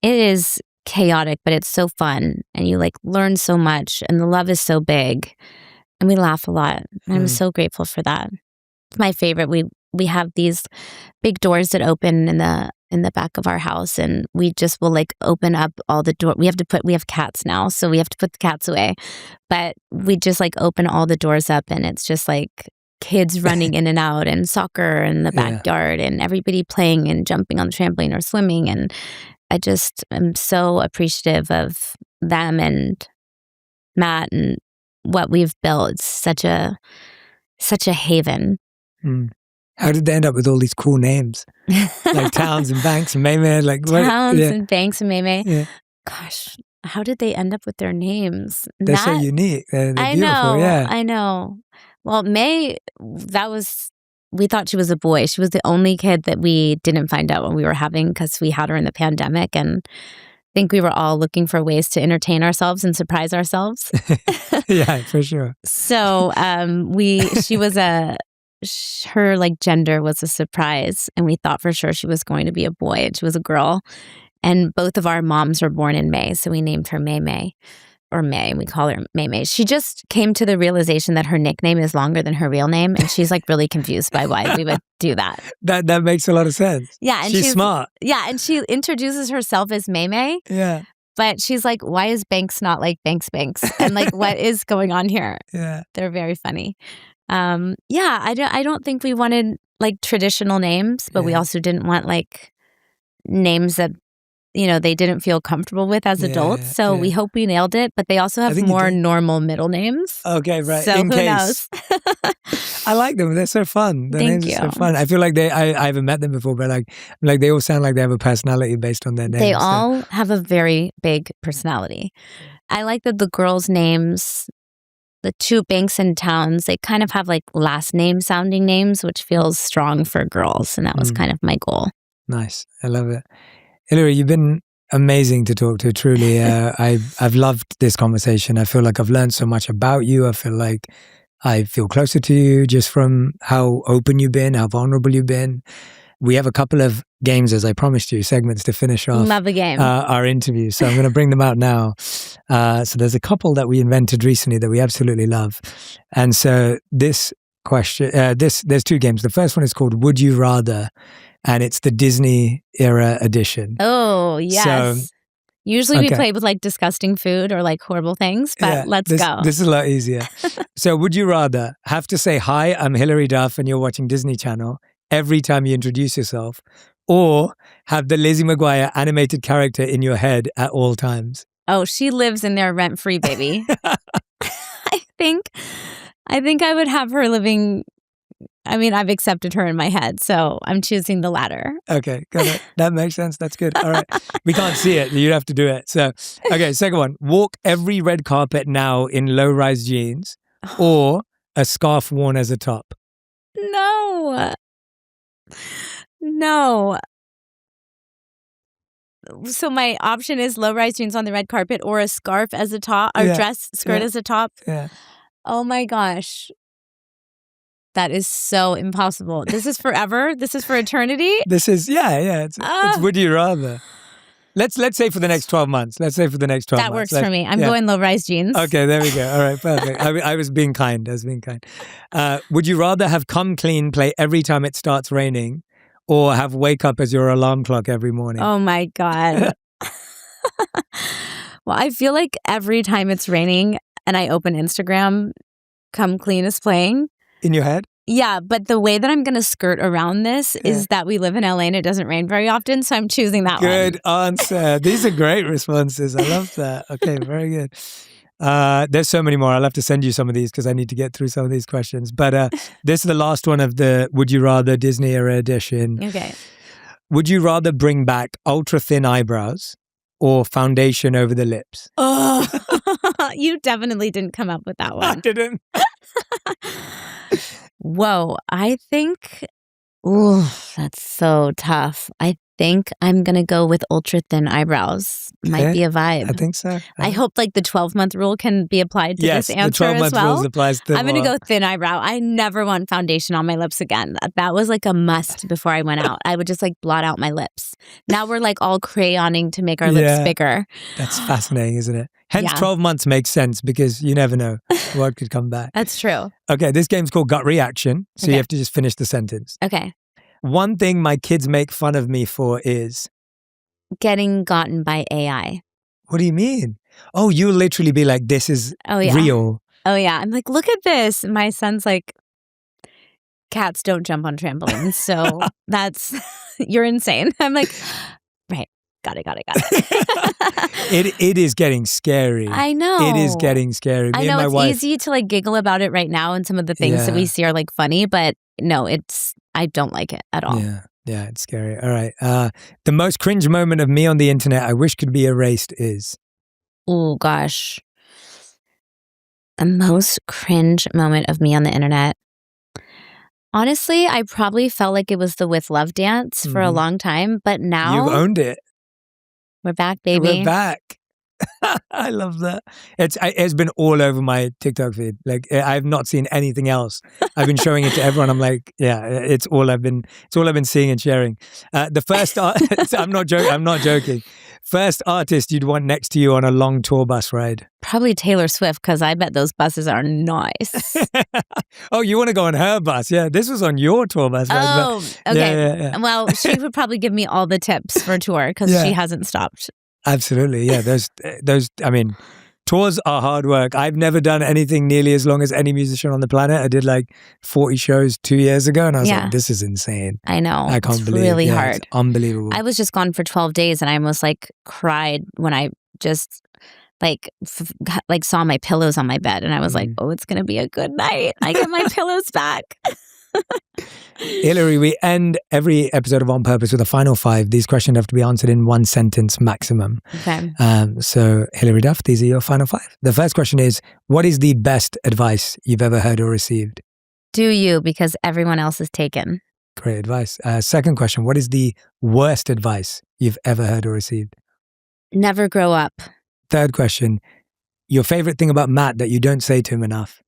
it is chaotic, but it's so fun. And you learn so much, and the love is so big, and we laugh a lot. And I'm so grateful for that. It's my favorite. We have these big doors that open in the back of our house, and we just will open up all the door. We have cats now, so we have to put the cats away, but we just open all the doors up, and it's just kids running in and out, and soccer in the backyard, and everybody playing and jumping on the trampoline or swimming. And I just am so appreciative of them and Matt and what we've built. It's such a haven. How did they end up with all these cool names? Like Towns and Banks and Maymay? Towns and Banks and Maymay. Yeah. Gosh, how did they end up with their names? They're so unique. They're beautiful. I know. Well, May, we thought she was a boy. She was the only kid that we didn't find out when we were having, because we had her in the pandemic. And think we were all looking for ways to entertain ourselves and surprise ourselves. Yeah, for sure. So she was her like gender was a surprise, and we thought for sure she was going to be a boy, and she was a girl. And both of our moms were born in May, so we named her May May. Or May, we call her May May. She just came to the realization that her nickname is longer than her real name, and she's like really confused by why we would do that. That makes a lot of sense. Yeah, and she's smart. Yeah, and she introduces herself as May May. Yeah. But she's like, why is Banks not like Banks? And like, what is going on here? Yeah. They're very funny. I don't think we wanted like traditional names, but we also didn't want like names that they didn't feel comfortable with as adults. So we hope we nailed it, but they also have more normal middle names. Okay, right. So who knows? I like them. They're so fun. Their names are so fun. I feel like I haven't met them before, but like they all sound like they have a personality based on their names. They all have a very big personality. I like that the girls' names, the two Banks and towns, they kind of have like last name sounding names, which feels strong for girls. And that was kind of my goal. Nice. I love it. Hilary, you've been amazing to talk to, truly. I've loved this conversation. I feel like I've learned so much about you. I feel like I feel closer to you just from how open you've been, how vulnerable you've been. We have a couple of games, as I promised you, segments to finish off Love a game. Our interview. So I'm going to bring them out now. So there's a couple that we invented recently that we absolutely love. And so this question, there's two games. The first one is called Would You Rather? And it's the Disney era edition. Oh, yes. So, usually we play with like disgusting food or like horrible things, but let's go. This is a lot easier. So would you rather have to say, hi, I'm Hilary Duff and you're watching Disney Channel every time you introduce yourself, or have the Lizzie McGuire animated character in your head at all times? Oh, she lives in there rent-free, baby. I think I would have her living... I mean, I've accepted her in my head, so I'm choosing the latter. Okay, got it. That makes sense. That's good. All right. We can't see it. You'd have to do it. So, okay, second one. Walk every red carpet now in low-rise jeans or a scarf worn as a top. No. So my option is low-rise jeans on the red carpet or a scarf as a top, or dress skirt as a top. Yeah. Oh my gosh. That is so impossible. This is forever? This is for eternity? This is, it's would you rather. Let's say for the next 12 months. That works for me. I'm going low-rise jeans. Okay, there we go. All right, perfect. I was being kind. Would you rather have Come Clean play every time it starts raining or have Wake Up as your alarm clock every morning? Oh my God. Well, I feel like every time it's raining and I open Instagram, Come Clean is playing. In your head? Yeah, but the way that I'm going to skirt around this is that we live in LA and it doesn't rain very often, so I'm choosing that one. Good answer. These are great responses. I love that. Okay, very good. There's so many more. I'll have to send you some of these because I need to get through some of these questions. But this is the last one of the Would You Rather Disney era edition. Okay. Would you rather bring back ultra-thin eyebrows or foundation over the lips? Oh, you definitely didn't come up with that one. I didn't. Whoa, I think, that's so tough. I think I'm going to go with ultra thin eyebrows. Might be a vibe. I think so. I hope like the 12-month rule can be applied to this answer as well. Yes, the 12-month rule applies to I'm going to go thin eyebrow. I never want foundation on my lips again. That was like a must before I went out. I would just like blot out my lips. Now we're like all crayoning to make our lips bigger. That's fascinating, isn't it? Hence 12 months makes sense because you never know what could come back. That's true. Okay, this game's called Gut Reaction. So you have to just finish the sentence. Okay. One thing my kids make fun of me for is... getting gotten by AI. What do you mean? Oh, you'll literally be like, this is real. Oh, yeah. I'm like, look at this. My son's like, cats don't jump on trampolines. So that's, you're insane. I'm like, right. Got it. It is getting scary. I know. It is getting scary. I know it's easy to like giggle about it right now and some of the things that we see are like funny, but no, I don't like it at all. Yeah, it's scary. All right. The most cringe moment of me on the internet I wish could be erased is? Oh, gosh. The most cringe moment of me on the internet. Honestly, I probably felt like it was the With Love dance for a long time, but now... You've owned it. We're back, baby. We're back. I love that. It's been all over my TikTok feed. Like I've not seen anything else. I've been showing it to everyone. I'm like, yeah, it's all I've been seeing and sharing. The first I'm not joking. First artist you'd want next to you on a long tour bus ride? Probably Taylor Swift, because I bet those buses are nice. Oh, you want to go on her bus? Yeah, this was on your tour bus ride. Oh, okay. Yeah. Well, she would probably give me all the tips for tour because she hasn't stopped. Absolutely, yeah. Those. I mean, tours are hard work. I've never done anything nearly as long as any musician on the planet. I did like 40 shows 2 years ago, and I was like, "This is insane." I know. I can't believe really it. hard. It's unbelievable. I was just gone for 12 days, and I almost like cried when I just like saw my pillows on my bed, and I was like, "Oh, it's gonna be a good night. I get my pillows back." Hilary, we end every episode of On Purpose with a final 5. These questions have to be answered in 1 sentence maximum. Okay. So, Hilary Duff, these are your final 5. The first question is, what is the best advice you've ever heard or received? Do you, because everyone else is taken. Great advice. Second question, what is the worst advice you've ever heard or received? Never grow up. Third question, your favorite thing about Matt that you don't say to him enough?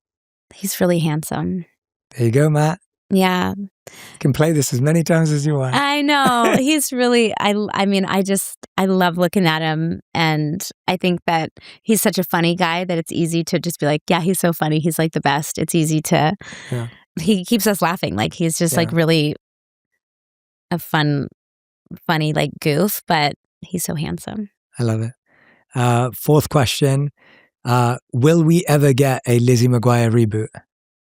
He's really handsome. There you go, Matt. Yeah. You can play this as many times as you want. I know. He's really, I love looking at him. And I think that he's such a funny guy that it's easy to just be like, yeah, he's so funny. He's like the best. It's easy to, he keeps us laughing. Like he's just like really a funny like goof, but he's so handsome. I love it. Fourth question, will we ever get a Lizzie McGuire reboot?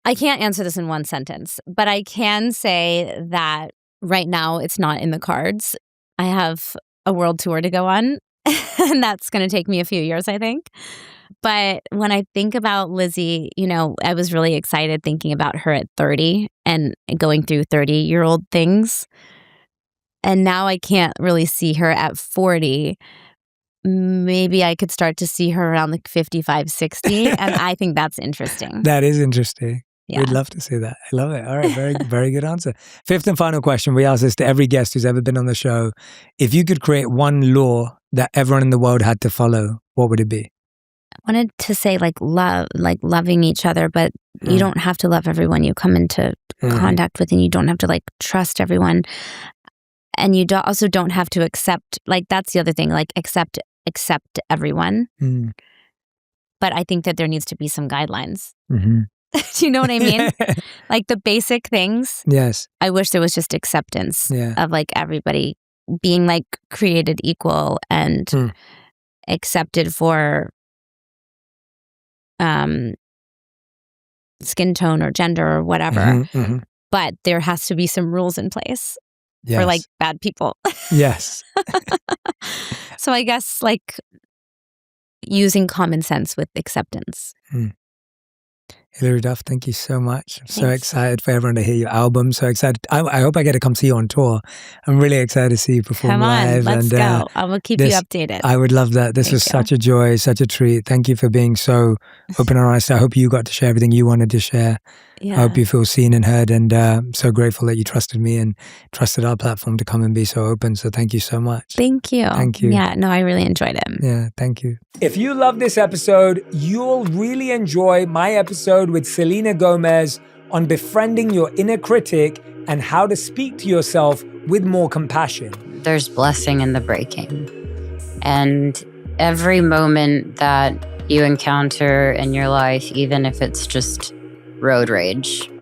I can't answer this in 1 sentence, but I can say that right now it's not in the cards. I have a world tour to go on, and that's going to take me a few years, I think. But when I think about Lizzie, you know, I was really excited thinking about her at 30 and going through 30-year-old things. And now I can't really see her at 40. Maybe I could start to see her around like 55, 60. And I think that's interesting. That is interesting. Yeah. We'd love to see that. I love it. All right. Very, very good answer. Fifth and final question. We ask this to every guest who's ever been on the show. If you could create one law that everyone in the world had to follow, what would it be? I wanted to say like loving each other, but you don't have to love everyone you come into contact with, and you don't have to like trust everyone. And you also don't have to accept, like that's the other thing, like accept everyone. But I think that there needs to be some guidelines. Do you know what I mean? Like the basic things. Yes. I wish there was just acceptance of like everybody being like created equal and accepted for skin tone or gender or whatever. But there has to be some rules in place for like bad people. Yes. So I guess like using common sense with acceptance. Hilary Duff, thank you so much. I'm so excited for everyone to hear your album. So excited. I hope I get to come see you on tour. I'm really excited to see you perform live. Let's go. I will keep you updated. I would love that. This was such a joy, such a treat. Thank you for being so open and honest. I hope you got to share everything you wanted to share. I hope you feel seen and heard, and I'm so grateful that you trusted me and trusted our platform to come and be so open. So thank you so much. Thank you. Thank you. Yeah, no, I really enjoyed it. Yeah, thank you. If you love this episode, you'll really enjoy my episode with Selena Gomez on befriending your inner critic and how to speak to yourself with more compassion. There's blessing in the breaking. And every moment that you encounter in your life, even if it's just road rage,